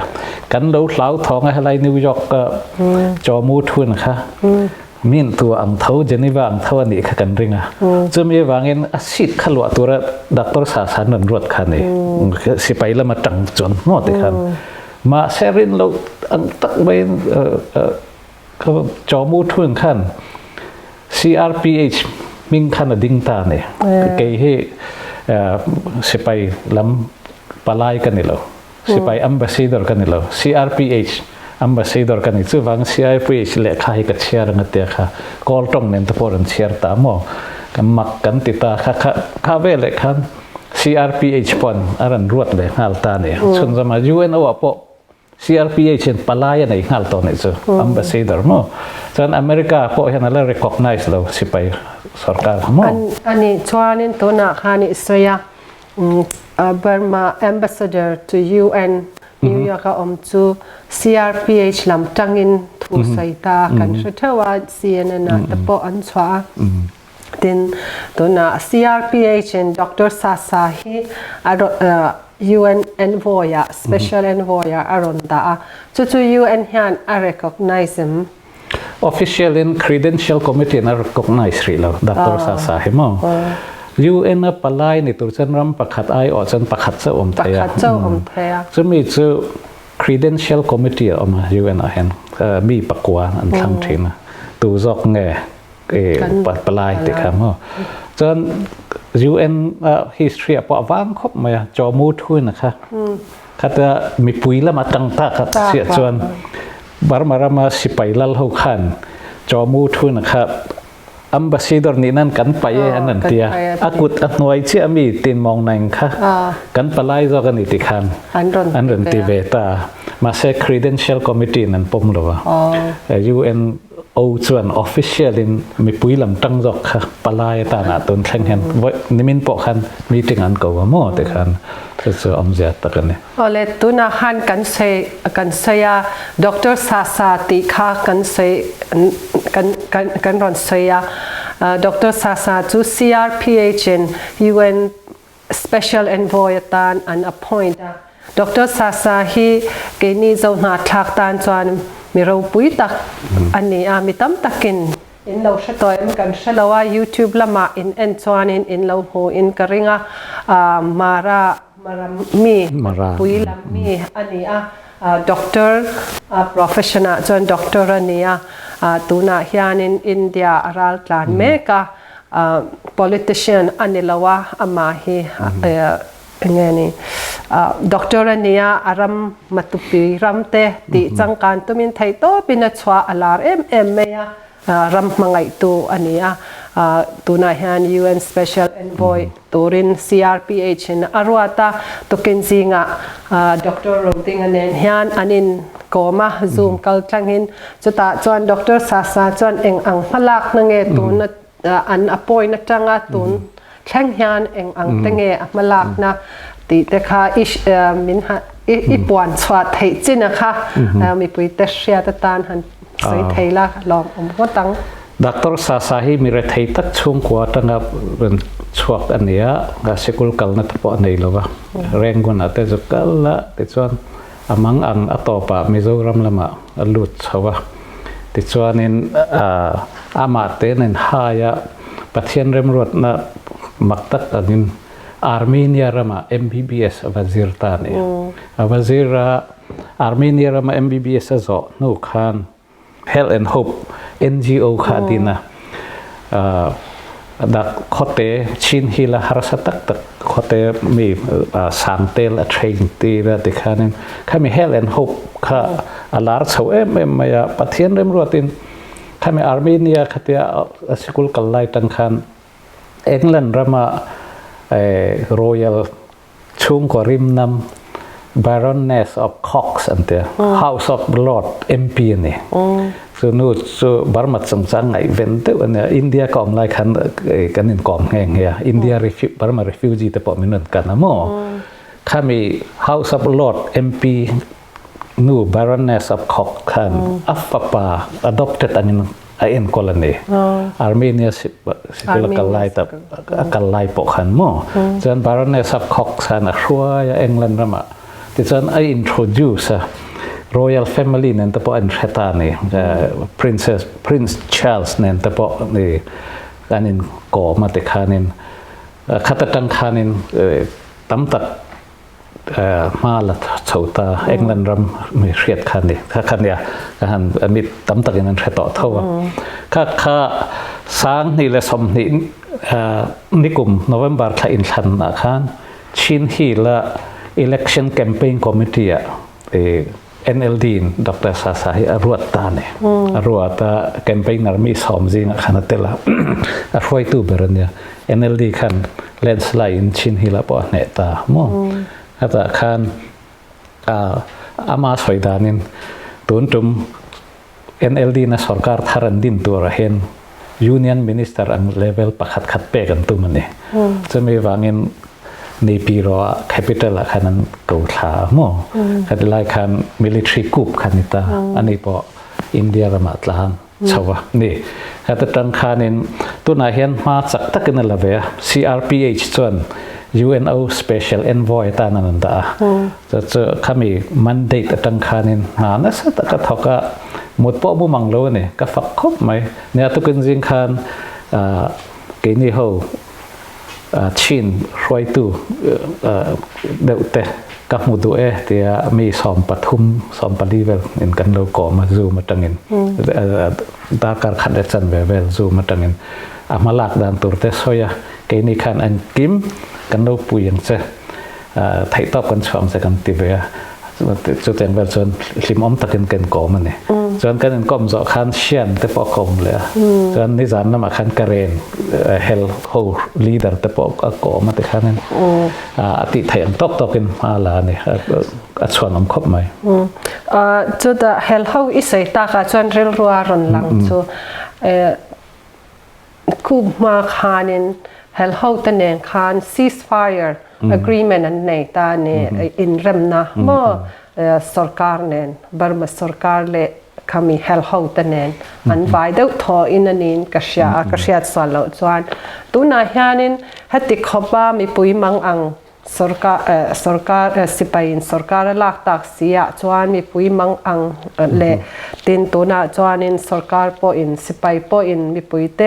กันเราเล่าท้องอะไรนิวยอร์กก็จอมูทุนค่ะ มินตัวอังเท่าเจนีว่าอังเท่านี่ขกันริงอ่ะจะมีวางเงินอาศิษย์ขลัวตัวระดักตัวศาสนารวดขันนี่สิไปแล้วมาจังจนหมดเลยครับมาเซรินเราอังตักไปเขาจอมูทุ่งขัน CRPH มิงขันดิ่งตาเนี่ยเกย์ให้สิไปล้ำปลายกันนี่เราสิไปอัมบาซีดอร์กันนี่เรา CRPH ambassador kan itu bang CIP le khai ka share ngatia kha call tong nen to poran share ta mo kamak kan tita kha ve le khan CRPH pon aran ruat le hal ta ne chun zama UNO apo CRPH en palaya nei hal to ne chu ambassador mo chan America po han la recognize lo sipai sarkar mo ani chuanin to na khani Israel Burma ambassador to UN New York chu CRPH lam tangin thu saita kan thwa CNN na tapo an chwa tin to na CRPH and Dr. Sasa hi UN envoy special envoy aronda chu UN han recognize him official in credential committee na recognize ri lo Dr. Sasa hi mo UN na palai ni tur chan ram pakhat ai o chan pakhat cha om thaya chumi chu credential committee oma UN a hen mi pakwa an thang thina tu jok nge palai te kham ho chan UN history apo wang khop ma cho mu thui na kha khata mi pui la ma tang ta kha sia chuan barmarama sipai lal ho khan cho mu thui na kha ambassador ni nan kan pa ye anan tia akut atnoi chi ami tin mong nang kha kan palai zo kan iti khan an ron ti veta ma se credential committee nan pom lo UN o chuan official in mi puilam tang jok kha palai ta na ton thleng hen nimin po khan meeting an ko mo te khan so amja ta kan ne ole tuna han kan se ya Dr. Sasa ti kha kan se kan ron se ya Dr. Sasa to CRPH and UN special envoy tan an appoint Dr. Sasa hi ke ni zo na thak tan chuan mi ro pui tak ani a mi tam takin in lo shatoi am kan shalawa YouTube lama in chuan in lo ho in karinga mara mi pui lam mi ani a doctor professional chuan doctor ania tuna hian in India aral tlan meka politician anilawa ama hi ngeni doctor ania aram matupi ramte ti changkan tumin thei to pina chwa alar em meya ram mangai tu ania tuna hian UN special envoy turin CRPH in arwata tukinzinga Dr. Rodinga hian anin kawma zoom kal tlangin chuta chuan Dr. Sasa chuan eng ang halak nange tun an appoint na tanga tun thleng hian eng ang tenge malak na ti te kha min ha I puan chwa thei china kha mi pui te hria ta tan han sei theila lom hotang Dr. Sasa hi mi re thei tak chung kwa tanga ren chuak ania ga sekul kal na tapo nei lova rengun ate jokala te chuan amang ang atopa Mizoram lama alut chawa ti chuanin ama te nen haya pathian rem rot na maktak angin Armenia rama MBBS wazir ta ne wazira Armenia rama MBBS zo no khan Health and Hope NGO khadina dak khote chin hila harasatak tak khote mi sangtel a train ti ra te khanin khami Health and Hope kha alar chho em maya pathian rem rotin khami Armenia khatia school kallai tan khan England rama Royal chung ko rim nam Baroness of Cox and the House of Lord MP ne so no so Burma chungchanga event and India kom like kan in kom heng ya India Burma refugee te po minun kana mo khami House of Lord MP no Baroness of Cox kan fapa adopted in colony Armenia kalai ta kalai po khan mo jan Baroness of Cox han a England rama ti chan I introduce royal family นั่นแต่พออันเรตานี่ Prince Charles นั่นแต่พอนี่การนินก่อมาแต่คานินขัดตั้งคานินตั้มตัดมาละชาวตาเอ็งลันรำมีเรียดคันนี่ถ้าคันเนี่ยคันมีตั้มตัดอย่างนั้นเรตต่อเท่าข้าสร้างนี่และสมนี่นิกุมโนเวมบาร์ทอินชันนะคันชินฮีละ election campaign committee NLD ดร. Sasa อรวดตาเนี่ยอรวดตา campaign นั้นมีสมจริงขนาดเตล่าอรวยตู้เบรเนี่ย NLD คัน landslide ชินฮีละปอเนตาโมแต่คันอามาสวยดานินตุนตุม NLD นะสการทารันดินตัวระเห็น Union Minister อังเลเวลปักขัดขัดเปกันตุมันเนี่ยจะมีวางินในปีรอ capital คันนั้นกูขาโมคันไล่คัน military coup คันนี้ตาอันนี้พออินเดียระมาดลางชาวนี่คันตั้งคันนี้ตัวนาเห็นมาจากตะกันนั่นละเว้ย CRPH ส่วน UNO Special Envoy ตานันตาจะเขามี mandate ตั้งคันนี้นั่นสักตะเขาก็หมดป้อบุมังโลเนี่ยก็ฝักครบไหมเนี่ยตุกันจริงคันเกนี่เขาชินรวยตู้เดือดแต่กับมุดูเดียมีสอมปทุมสอมปลีเวลอินกันโลกมาซูมาตังอินดาการขัดจันเวลซูมาตังอินมาลักดันตัวเตสอยเกนี่คันอันกิมกันโลปุยยังเสไทยตอบกันช่วงเสกันติเวียจุดเด่นแบบส่วนลิมอมตะกันกันก่อมันเนี่ยส่วนกันก็มจะขันเชียนแต่ปอกงเลยส่วนนิสานน้ำขันกระเรนเฮลโฮลีดเดอร์แต่ปอกก่อมาแต่ขันนั้นติไทยอันตอกกันมาลาเนี่ยส่วนน้ำครบไหมจุดเฮลโฮอิสัยตากส่วนเรลรัวรอนหลังจุดคูมาขานินเฮลโฮตันเองขาน ceasefire agreement อันในตาเนี่ยอินเรมนะเมื่อสรการเนี่ยบาร์มาสรการเล่ขมีเฮลโฮตันเองอันไปเดี๋ยวทออินนินกษยาสวรรค์ส่วนตัวนายานินฮัตติขบ้ามีปุยมังอังสรการสิไปอินสรการลักตักเสียส่วนมีปุยมังอังเล่ตินตัวน่ะส่วนอินสรการปออินสิไปปออินมีปุยเต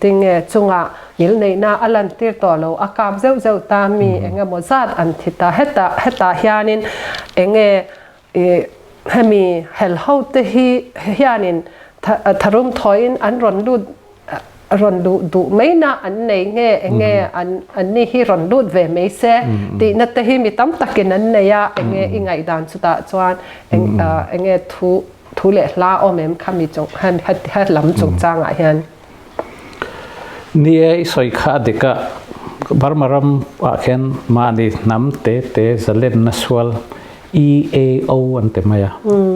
ติงจุงะยิลในน่าอลันติร์ตัวเราอากาศเจ้าตามีเงโมซัดอันทิตาเฮตาฮิานินให้มีเฮลโฮเตฮิานินทารุมทอยอันรอนดูไม่น่าอันในอันนี้ฮิรอนดูเวไม่เสตีนัตเตฮิมีตั้มตะกินอันในยาอิงไอดานสุดาจวนทุเลลาอเมมคำมีจงให้ลำจงจางอ่ะฮันนี่สอยขาดิกะบาร์มารำอาเคนมาดิน้ำเตจะเล่นนัสวล EAO อันเตมายา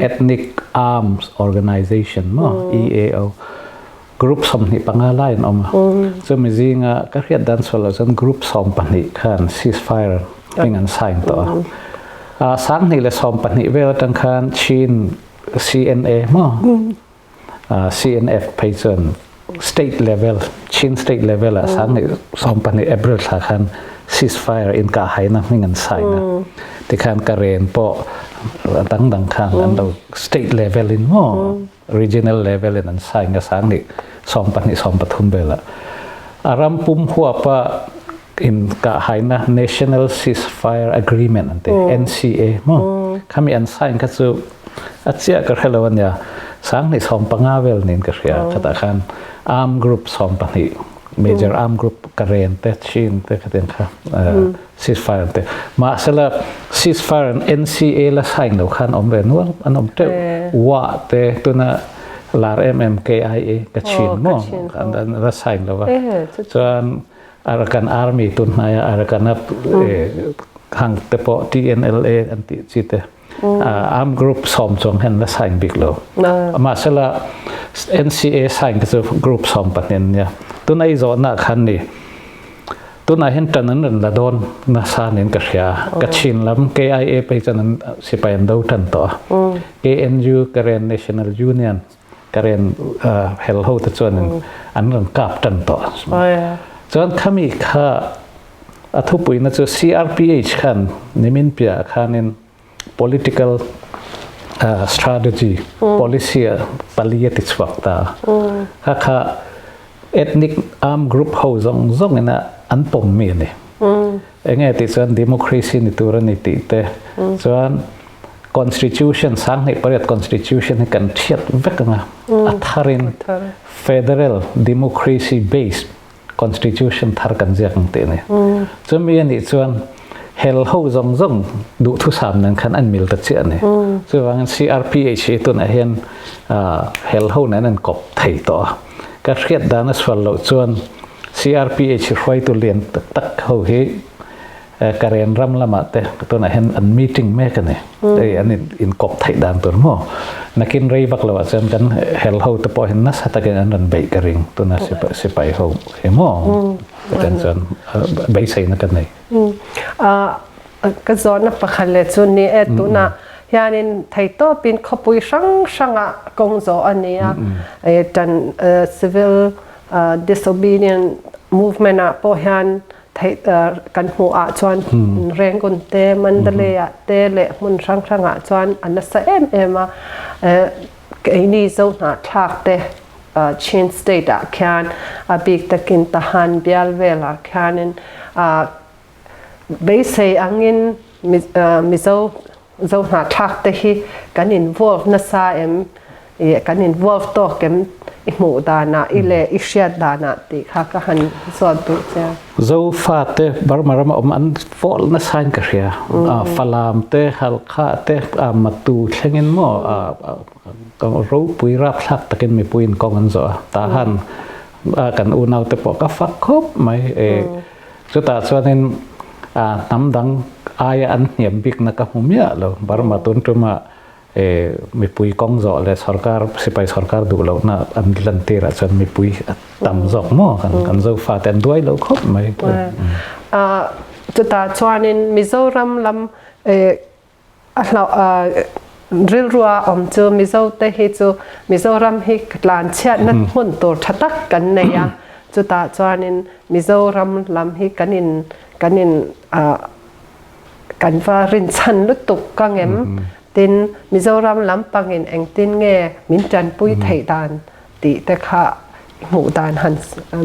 Ethnic Arms Organization มั้ง EAO กรุ๊ปสมนิปังอะไรนั่นออกมาจะมีจริงอ่ะก็เรียกดันสวลจนกรุ๊ปสมปันนิขัน ceasefire เป็นงานสายตัวสังนี่เลยสมปันนิเวลตังขันชิน CNA มั้งCNF ไปจนstate level ชิน state level อ่ะสังนี่สมปันนิเอเบรลสาขัน ceasefire อินกาไฮนะไม่งานสายนะที่ขันกระเรนปอดังขังอันเรา state level อินมั้งregional level นั่นสายกับสังนี่สมปันนิสมปทุมเบลละอารามปุ่มหัวปะอินกาไฮนะ national ceasefire agreement อันเต NCA มั้งเขามีอันสายก็คืออาเจียก็เรียกว่าเนี่ยสังนี่สมปังอาเวลนี่ก็เรียกขณะขัน arm group สมปันนิ major arm group กระเรนเตชินเตก็เต็มค่ะceasefire เตมาสละ ceasefire NCA ละสายเดียวกันอมเรนวลอันอมเตว่าเตตัวน่ะลาร์ MMKIA ก็ชินมั้งอันนั้นละสายเดียวกันส่วนอารักัน army ตัวน่ะอารักันนับหังเตปอ TNLA อันที่จิตarm group สมจงเห็นละสายบิ๊กโลมาสละ NCA สายก็จะ group สมปันเนี่ยตัวไหนโซนน่ะขันนี่ตัวไหนเห็นจันนั้นละโดนน่าสานินกระเชียกระชินลำ KIA ไปจันนั้นสิไปอันดูทันต่อ ANU กระเรน National Union กระเรนเฮลโฮตัวนั้นอันนั้นกับทันต่อส่วนขามีข้าทุบปุยนั่นจะ CRPH ขันนิมินเปียขันนิน political strategy policy palliative swakta kha ethnic armed group ho zong ina an pom mi ni enge ti chuan democracy ni tura ni ti te chuan constitution sang ni pariat constitution kan thiat vekanga atharin federal democracy based constitution thar kan jiang te ni chumi ani chuan hel ho zong du thu sam nan khan an mil ta chi ani chuwang CRPH tu na hian hel ho nan an kop thei to ka hriat dana swal lo chuan CRPH hoi tu lian tak ho hi karen ram lama te to na hen an meeting me ka ne ei an in kop thai dan tur mo nakin rei bak lawa chan kan hel ho te po hen na sata kan an bei ka ring to na sipai ho he mo kan chan bei sei na kan nei ka zon na pakhale chu ni e tu na hianin thei to pin khopui sang kong zo ania e tan civil disobedient movement a po hian kan hu a chuan rengun te mandalaya te le mun sang a chuan an sa em a ni zo na thak te chin state a khan a big takin tahan bial vela khanin basei angin mizo zo na thak te hi kan involve na sa em kan involve to kem mu dana ile hriat dana ti kha ka han so tu cha zo fa te barmaram om an vol na sign ka ria falam te halkha te matu thlengin mo ka ro pui rap thak takin mi puin kong an zo ta han kan u nau te po ka fak khop mai chu ta chuanin tam dang aya an niam bik na ka humya lo barma tun tuma mi pui kong zo le sarkar sipai sarkar du lo na an lan tera chan mi pui tam zok mo kan zo fa ten duai lo khop mai chu ta chuanin mizoram lam ril ruwa om chu mizo te hi chu mizoram hi tlan chiat na hun tur thatak kan nei ya chu ta chuanin mizoram lam hi kanin kan va rin chan lutuk kangem tin mizoram lampangin engtin nge min chan pui thei dan ti te kha mu dan han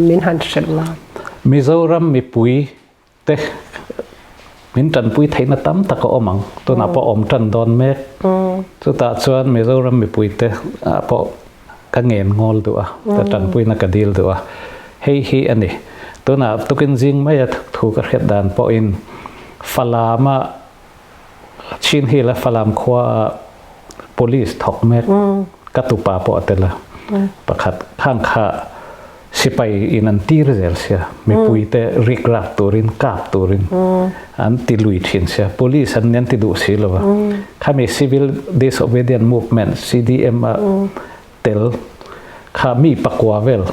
min han shella mizoram mi pui te min chan pui thei na tam ta ko omang to na po om chan don me chu ta chuan mizoram mi pui te po ka ngen ngol du a ta chan pui na ka dil du a hei hi ani to na tukin jing mai thu ka khet dan po in falama chin hi la falam khwa police thok mek katupa po atela pakhat khang kha sipai in an tir zel sia mi puite rikrap turin kap turin an tilui thin sia police an nen ti du silowa khami civil disobedient movement CDM tel khami pakwa vel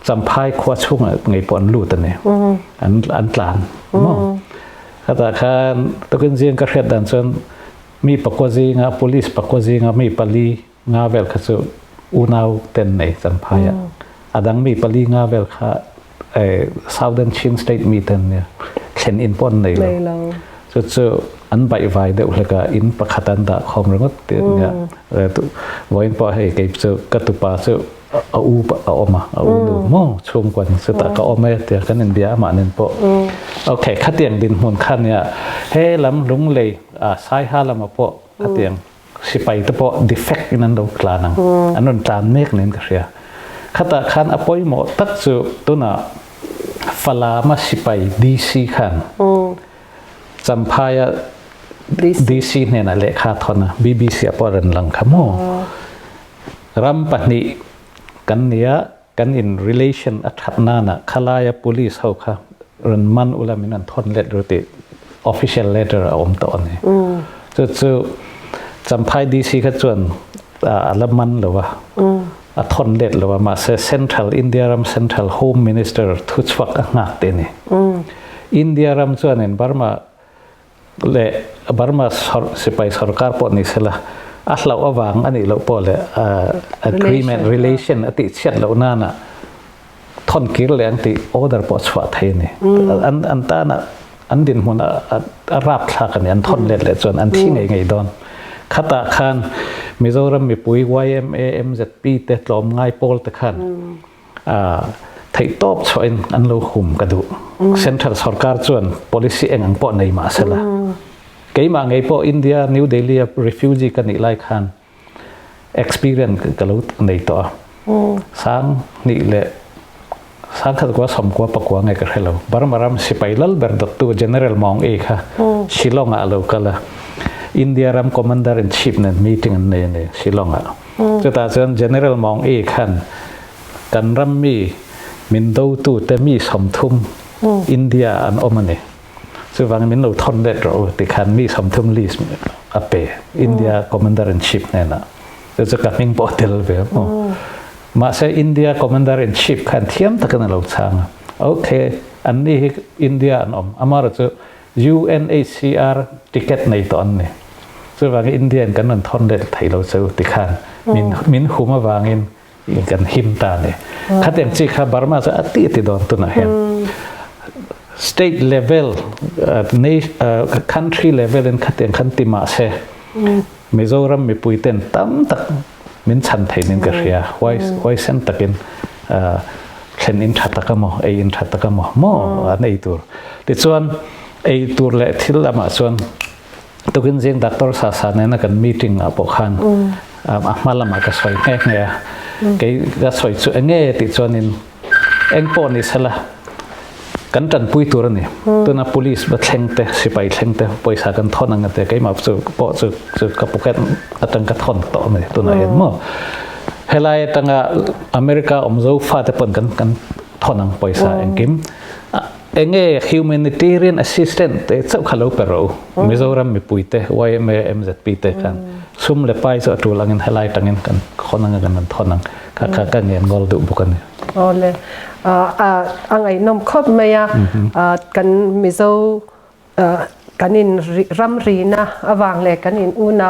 champhai khwa chunga ngei pon lu ta ne an tlan mo kata khan tokin jing ka hret dan chon mi pakwaji nga police pakwaji nga mi pali nga vel khachu unau ten nei champhaya adang mi pali nga vel kha southern chin state mi ten ne thlen in pon nei lo chu an bai vai de ulaka in pakhatan da khom rangot te nya tu voin pa hei ke chu katupa chu au pa oma au du mo chung kwan se ta ka ome te kan in bia ma nen po okay khatiang din hun khan ya he lam lung le sai ha lam po khatiang sipai te po defect in an do klanang anon tan mek nen ka ria khata khan apoi mo tak chu tuna fala ma sipai DC khan champhaya DC ne na le kha thona BBC aporan lang khamo ram pani kan nia kan in relation athatna na khalaya police ho kha ran man ulamin an thon let rote official letter om to ne chu champhai DC kha chuan alaman lowa a thon let lowa ma se central India ram central home minister thuchwak nga te ne India ram chuan en Burma sipai sarkar po ni sela ahlaw awang ani lo po le agreement relation ati chat lo nana thon kir le anti order po chwa thai ni an ta na an din huna arap thla kan an thon let le chon an thi ngai don ขตะคันมิโซรัมมีปุย YMA MZP เตลอมง่ายโพลตะคันไทยตบชอยอันโลหุมกระดูเซ็นทรัลสรการส่วน policy เองอังปอในมาเสละเกี่ยมาไงปออินเดียนิวเดลี refugee กันอีไลคัน experience กระลุในตัวสังนี่แหละสังขัดกว่าสมกว่าปกว่าไงกันให้เราบารมารามสิไปลัลเบอร์ดตัว general มองเอกค่ะชิลองอะเรากันละอินเดียรัม commander in chief เนี่ย meeting เนี่ยชิลองอะจะตาเชิญ general มองเอกขันกันรัมมีมินดูตูแต่มีสมทุมอินเดียอันอมันเนี่ยซึ่งวันมินเราทนได้เราติขันมีสมทุมลิสอัปเปอินเดีย commander in chief เนี่ยนะจะกับมิงปอเตลเวมมาเซอินเดีย commander in chief ขันเทียมตะกันเราช่างโอเคอันนี้อินเดียอันอามาร์จะ UNHCR ติเกตในตอนนี้ซึ่งวันอินเดียกันนั่นทนได้ไทยเราเจอติขันมินหุมาวางินกันหิมตาเนี่ยขัดเองสิครับบาร์มาจะอติติดอนตุนะเห็น state level country level นั่นขัดเองขันติมาเซมิโซรัมมีปุยเต็นตั้มตักมินชันไทยนินกระเรียไว้เส้นตะกินเช่นอินทัตตะกมออินทัตตะกมอมออันไอตัวแต่ส่วนไอตัวเละที่ละมาส่วนตุกินเสียงดักตอร์ซาซาเนี่ยนักการมีติ้งอ่ะปกขันมาละมากระสวยแง่เนี่ยกกระสวยสุดแง่ติดส่วนนินเอ็งปอนี่สละกันจันปุยตัวนี่ตัวนัก police บัดเชงเตะสิไปเชงเตะไปสากันทอนนั่งเตะก็มาสุปอสุกระปุกกันตั้งกระทอนต่อเลยตัวนั้นเองมั้งเฮลัยตั้งอเมริกาอมโซฟาเตปนกันทอนนั่งไปสาเองกิมเองhumanitarian assistant เตะเจ้าขลุ่ยเปรูมิโซรัมมีปุยเตะ YMA MZP เตะกันซุ่มเล็บไปสุดตัวลังเงินเฮลัยตั้งเงินกันคนนั่งกันทอนนั่งกันเงินกอลดูบุกันอ๋อเลยอังไงนมคบไหมกันมิโซกันอินรัมรีนะวางเลยกันอินอูน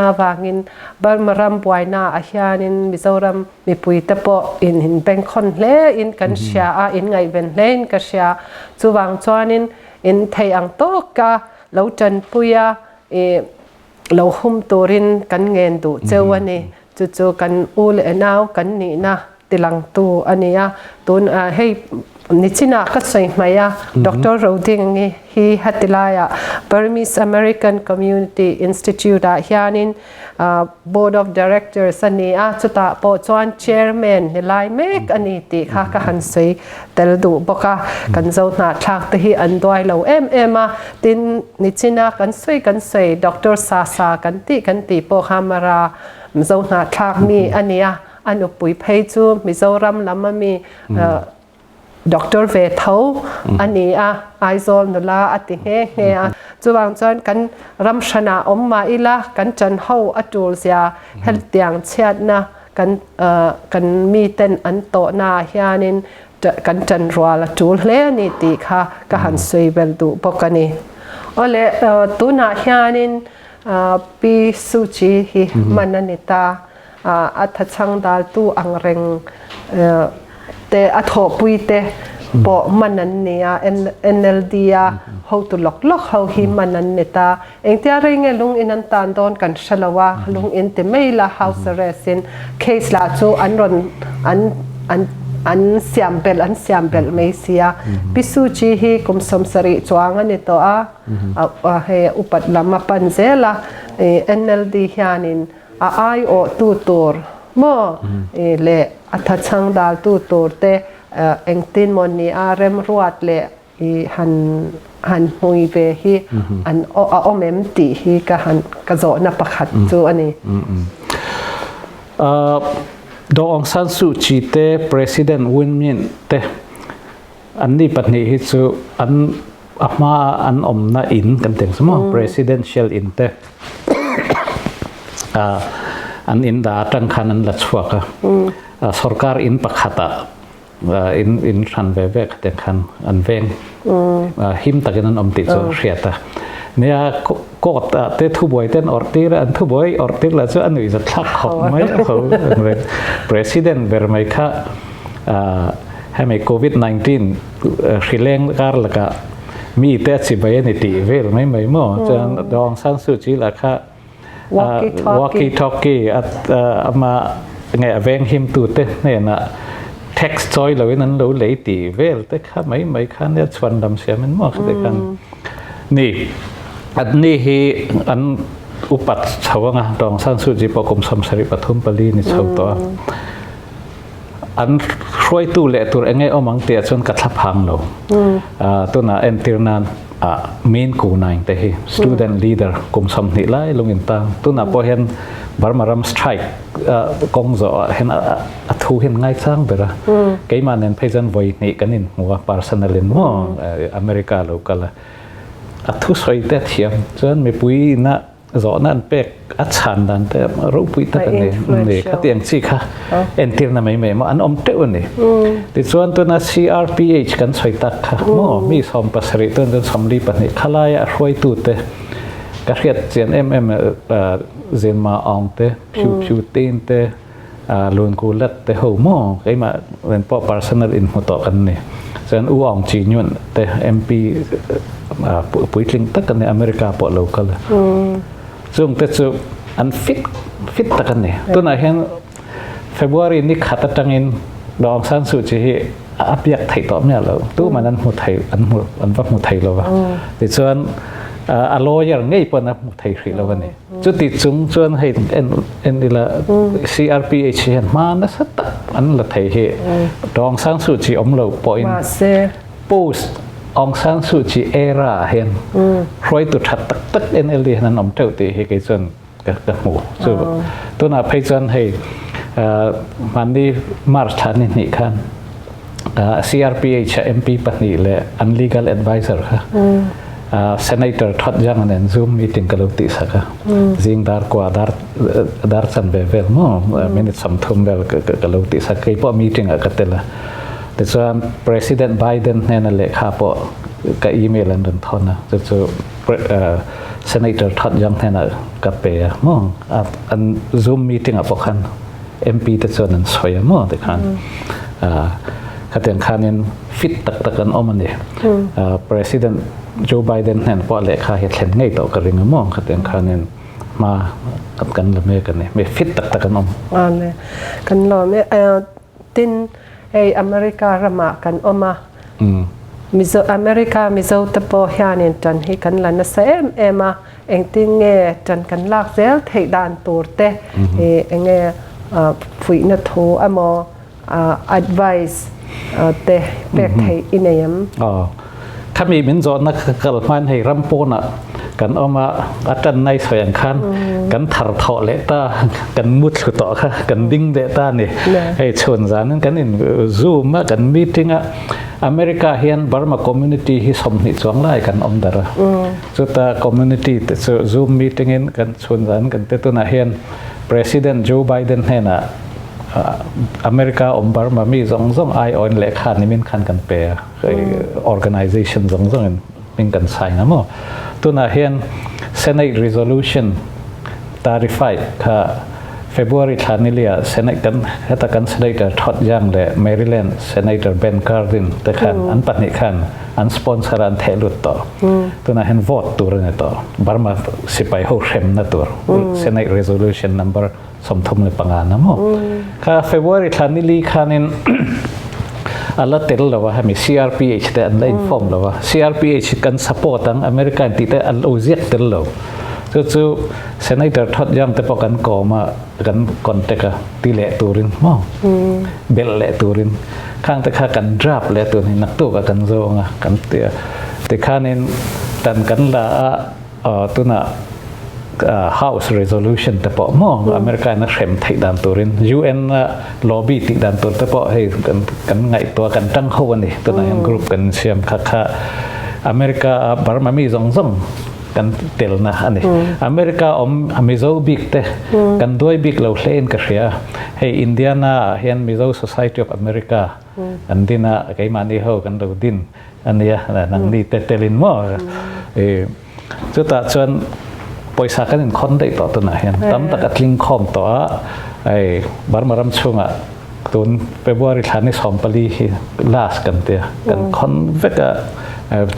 าวางอินบาร์มารัมบุไยนาอาเฮียนินมิโซรัมมีปุยตะปออินเบงคอนเล่อินกันเชียอินไงเบนเล่นกันเชียจูวางจวนินอินไทยอังโตกะเราจันปุยเราหุมตัวรินกันเงินดูเจ้าวันนี้จู่ๆกันอูเลนาวกันนี่นะติลังตูอันนี้ตุนให้นิชินาก็ใส่ไหมดร. Rodingaฮีฮัตติลาย Burmese American Community Institute ฮานิน Board of Directors อันนี้จุดตาปอจวน Chairman ในไลน์เมกอันนี้ติค่ะก็หันสวยแต่ละดูบอกกันเจ้าหน้าทักที่อันด้วยเราตินนิชินากันสวยดร. Sasa กันติปอฮามาราเจ้าหน้าทักมีอันนี้อันอุปุยเพยจูมิโซรัมลำมีดร. เวทเอาอันนี้ไอโซลนุลาอติเฮเฮียจูวางจนกันรำชนะมาอีละกันจันเฮาอจูลเสียเฮลเตียงเชียดนะกันมีเต้นอันโตนาเฮียนินกันจันรัวละจูลเลนิติค่ะก็หันสวยเบลดูปกันนี่โอเลตุนาเฮียนินปีสุจีฮิมันนันิตาอัฐชังดาลตูอังเรงเตอัฐปุยเตปอมันนันเนียNLDเขาตุลกเขาหิมันนันเนตาเองที่อะไรเงี้ยลุงอินันตันโดนกันชลวะลุงอินเตไม่ละ House Arrest เคสละจูอันรอนอันเสียมเบลไม่เสียพิสูจน์ที่กุมสมสริจวงอันนี้ตัวเฮอุปัตลามาปันเซละNLDฮานินไอโอตูตูร์โมเละอัฐชังดาลตูตูร์เตเองตินมอนีเริ่มรวดเละหันมวยเวฮีอันอมมตีฮีก็หันกระโจนประคัดจูอันนี้ดองซันซูจีเต President วินมินเตอันนี้ปัจจุบันจูอันมาอันน่าอินกันเต็มสมอง Presidential อินเตอันอินดาตั้งขันอันละชัวกสรการอินปักขัดอินรันเวเวกแต่ขันอันเวงหิมตะกันอันติดจะเสียตาเนี่ยกดเตทุบอยเต้นออร์ติร์อันทุบอยออร์ติร์แล้วจะอันนี้จะทักเขาไหมเขา President เบอร์ไม่ค่ะให้ไม่โควิด-19ริเลงการละก็มีแต่สิบใบในตีเวลไม่มั่วจะดองสันสุจิละค่ะ walkie talkie มาไงแวงหิมตูเต้เนี่ยนะ text ซอยเลยนั้นเราเลยตีเวลแต่ข้าไม่ข้าเนี่ยชวนดำเสียมันมากเลยกันนี่อันนี้ฮีอันอุปัตชาวงาดองสันสุจิปกรมสมศรีปฐุมปลีนี่ชาวตัวอันช่วยตู้เละตัวเองไงเอามังเตียจนกระทับพังเราตัวน่ะเอ็นติรนานเมนกูนายแต่ฮี student leader กรมสมนิไลลงอินตังตัวน่ะพอเห็นบาร์มารำสไตร์กงจ่อเห็นทูเห็นง่ายสร้างเบระเกี่ยมันเห็นเพจันไว้นี่กันนินหัว personal เนาะอเมริกาเราก็ละทูสวยแต่เทียมจนไม่ปุ้ยน่ะจ่อนั่นเป็กอัดชันนั่นแต่รู้ปุ้ยตะกันเนี่ยขัดยังสิค่ะเอ็นทีร์น่ะไม่มาอันอมเตอเนี่ยแต่ส่วนตัวน่ะ CRPH กันสวยตักค่ะโม่มีสมภาษาตัวนั้นสมรีปนี่ขลายรวยตุเตกระเทียดเจียนเจนมาอองเตผิวตีนเตลุนกูลัดเตหัวมอไอ้มาเป็นพอ personal in หัวต่อกันเนี่ยเจนอูอองจีนยุ่นเต MP ปุ๋ยลิงตักกันในอเมริกาปอ local ซึ่งเตจุอันฟิตตักกันเนี่ยตัวไหนเห็น February นี่ขัดตังอินดองสันสุจิอับยักไทยต่อเนี่ยเราตู้มันนั้นหัวไทยอันว่าหัวไทยเราวะแต่ส่วนอโลอย่างงี้ปนนะไทยคือเราวันนี้จุดติดจุงชวนให้เอ็นนี่ละ CRPH เห็นมานะสัตว์อันละไทยเหดองสังสุจิอมเราปอยปูสองสังสุจิเอราเห็นรอยตุดตักเอ็นเอลีนั้นอมเจ้าตีให้กิจนกับหมูตัวน่ะให้จนให้มันนี่มาร์ชทันนี่คันCRPH MP ปนีเลย unlegal advisor ค่ะSenator Thotjang and Zoom meeting kaluti saka zing dar kwa dar san bevel mo minute samthum bel kaluti saka ipo meeting akatela tesuan President Biden nena lekha po ka email and thona tesu Senator Thotjang nena kape mo an Zoom meeting apokhan MP tesuan an soya mo tekhan katen khanin fit tak-takan omani President Joe Biden นั่นพอเล็กข้าเห็นเห็นง่ายต่อกระดิ่งมองขัดเองข้าเนี่ยมากับกันละเมกันเนี่ยไม่ฟิตตักกันอมเนี่ยกันรอไม่ตินอเมริการะมากันอมามิโซอเมริกามิโซตะโปฮานินจันให้กันละนะเซมมาเองติงเงจันกันลากเซลเทดานตัวเตเองเงฟุยนัทโธอมadvice เตเปกไทยอินเนียมถ้ามีมินจอนนักกลมันให้รำโปน่ะกันเอามาอาจารย์ในสวยขันกันถารถอเลต้ากันมุดสุดต่อค่ะกันดิ้งเลต้านี่ให้ชนจานั้นกันอินซูมมากันมีติ้งอ่ะอเมริกาเฮียนบาร์มาคอมมูนิตี้ที่สมนิจงไล่กันอมดาระสุดท้ายคอมมูนิตี้แต่ซูมมีติ้งกันชนจานกันแต่ตัวน่ะเฮียน President Joe Biden เห็นอ่ะอเมริกาอมบาร์มามีสองไอออนเล็กขันนี่มินขันกันเปย์organization สองมินกันใส่นะมั้งตัวน่ะเห็น Senate resolution 35ค่ะ February ทันนี่เลยSenateกันเหตุการณ์ Senator Thotjang และ Maryland Senator Ben Cardin แต่ขันอันปัจจุบันอันสปอนเซอร์อันเทลุตต่อตัวน่ะเห็น vote ตัวนี้ต่อบาร์มาสิไปหัวเข้มนะตัว Senate resolution numberสมทบในปังงานนะมั้งค่ะ February ทันนี่ลีขันินอันละเตลแล้วว่ามี CRPH แต่อันละอินฟอร์มแล้วว่า CRPH กัน support ทั้งอเมริกันที่แต่อันโอเซียเตลแล้วจู่ๆ Senator Thotjang แต่พอกันก่อมากันคอนแทคที่เละตัวรินมั้งเบลเละตัวรินข้างแต่ข้ากัน drop เละตัวนี้นักตัวกันโซงกันเตียแต่ข้านินตันกันละตัวน่ะHouse resolution แต่พอมองอเมริกานักเข็มติดดันตัวริน UN lobby ติดดันตัวแต่พอให้กันไงตัวกันตั้งเขาวันนี้ตัวนั้นยังกรุ๊ปกันเชื่อมค่ะอเมริกาบาร์มามีสองกันเตลนะอันนี้อเมริกามีโซบิกเตกันด้วยบิกเราเล่นกันเสียให้อินเดียนาเห็นมีโซ Society of America อันนี้นะไอ้มันนี่เขากันเราดินอันนี้นั่งนี่เตลินมั่วจุดตัดส่วนปอยสักกันคนได้ต่อตัวไหนตั้มตะกัดลิงคอมต่อไอ้บาร์มารำชงอ่ะ ตุนเปบวาริฐานใน2 ปีลาสกันเตียกันคอนเวก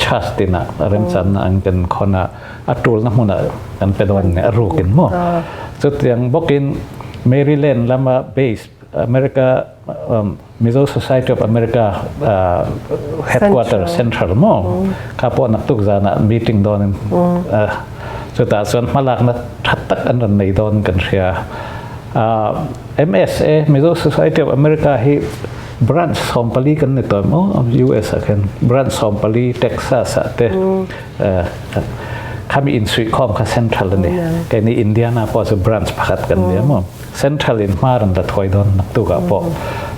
ชัสตินะเริ่มสันอันกันคนอัตรูลน้ำมันกันเป็นวันเนี่ยรูกินมั่วสุดยังบอกกินเมริแลนด์แล้วมาเบสอเมริกามิโซ Society of America headquarter central มั่วข้าพนักตุกจานะมีติ้งดอนสุดท้ายส่วนมาลักนัดทัดตักอันนั้นในดอนกันเชียMSA Mizo Society of America ให้ branch 2 ปีกันในตัวมั้ง US กัน branch 2 ปี Texas เตะข้ามีอินสวิคอมกับ Central นี่แกนี่อินเดียนาพอจะ branch พักกันเนี่ยมั้ง Central อินมารันตะถอยดอนนักตุกะพอ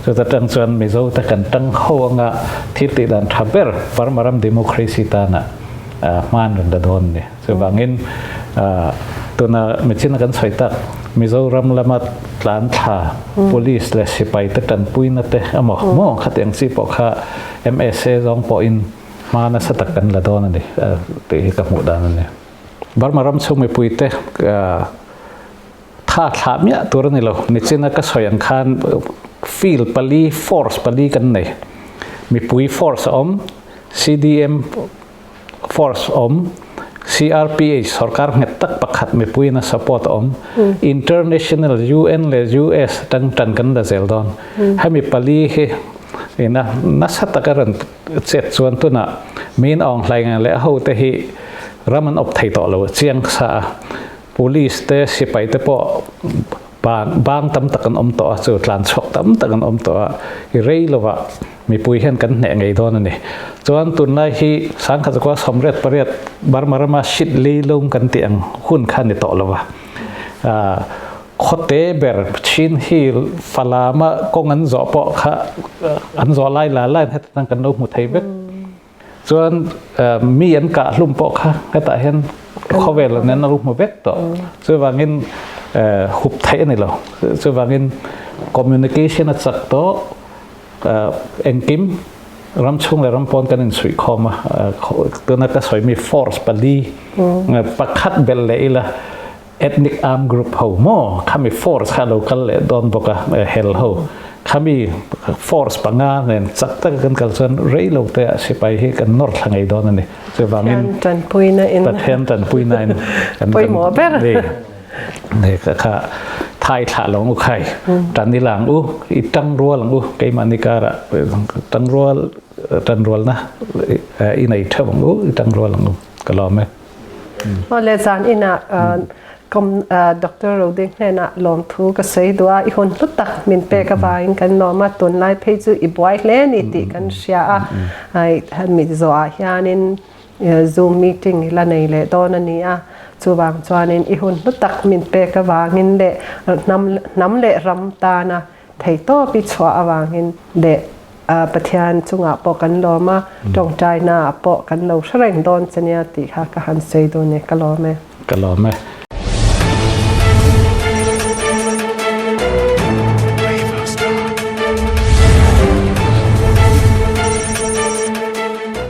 สุดท้ายตั้งส่วน Mizo ตะกันตั้งเขาว่าที่ติดดันทับเบอร์ปรมารัม democracy ตานะมารันตะดอนเนี่ยส่วนบางอินตัวน่ะไม่ใช่นักการสวยตักมิโซรัมละมาหลานชา police และสิไปตะกันปุยนัดเตะมอขัดยังสิปอกค่ะ MSA จองปออินมานะสตักกันละดอนนั่นเองเตะกับหมู่ดานั่นเองบาร์มารัมช่วงไม่ปุยเตะถ้าถามเนี่ยตัวนี้เราไม่ใช่นักการสวยอันคัน feel ปลี force ปลีกันเนี่ยมีปุย force CDM force CRPH สรการเงตักปักขัดไม่ปุยนะ support international UN และ US ตั้งกันได้เซลดอนให้มีปลีให้นะนักสัตว์การเสร็จส่วนตัวน่ะมีนออนไลน์และเขาแต่ที่รามันอบไทยต่อเลยเชียงซา police แต่สิไปแต่พอบางตั้มตะกันต่อสุดหลานชกตั้มตะกันต่อเรื่อยเลยว่ามีปุยเห็นกันแหน่ไงตอนนั้นนี่ส่วนตุนไล่ที่สังกัดกว่าสมเร็จประเรียดบารมามาชิดลีลงกันเตียงหุ่นขันในต่อแล้วว่าโคเตเบอร์ชินฮิลฟาลามากงอันจ่อปะค่ะอันจ่อไล่ลาไล่ให้ตั้งกันดูหมดไทยเบ็ดส่วนมีอันกะลุ่มปะค่ะให้แต่เห็นเขาเวลนั้นลุ่มมาเบ็ดต่อส่วนบางเงินหุบไทยนี่หรอส่วนบางเงิน communication สักโตเอ็งกิมรำช่วงและรำปนกันในสุยคอมตัวนั้นก็สวยมี force ปลีปักขัดเบลเลยละ ethnic arm group เขาโม่ข้ามี force ข้า local เลยโดนบอกว่าเฮลเขาข้ามี force ปังงาเนี่ยสักตั้งกันกันส่วนเรื่อยเราแต่สิไปให้กันนอร์ทางไอ้โดนนั่นนี่ส่วนบางทีจันปุยนะอินจันปุยนะอินปุยหมอเป้นี่ก็ค่ะไทยถาหลงอุไข่จันนี่หลังอีตั้งรัวหลังไกมันนิการะตั้งรัวนะอีไหนเท่าบังอีตั้งรัวหลังก็รอไหมพอเลจานอินะกรมดรโรดิงเนี่ยนะลองทูก็ใช้ด้วยอีคนลุตักมินเปกบายกันนอมาตุนไล่เพจูอีบวยเลนิติกันเชียไอ้มิดโซอาฮิอานินZoom meeting ละในเละตอนนี้จูบางจวนอีหุ่นลุตักมินเปกวางินเละน้ำเละรำตานะไทยโตปิชัววางินเละปะเทียนจุงปอกันโลมาจงใจนาปอกันโลเสรงโดนเสนียติค่ะกหันเซโดเนกะโลเม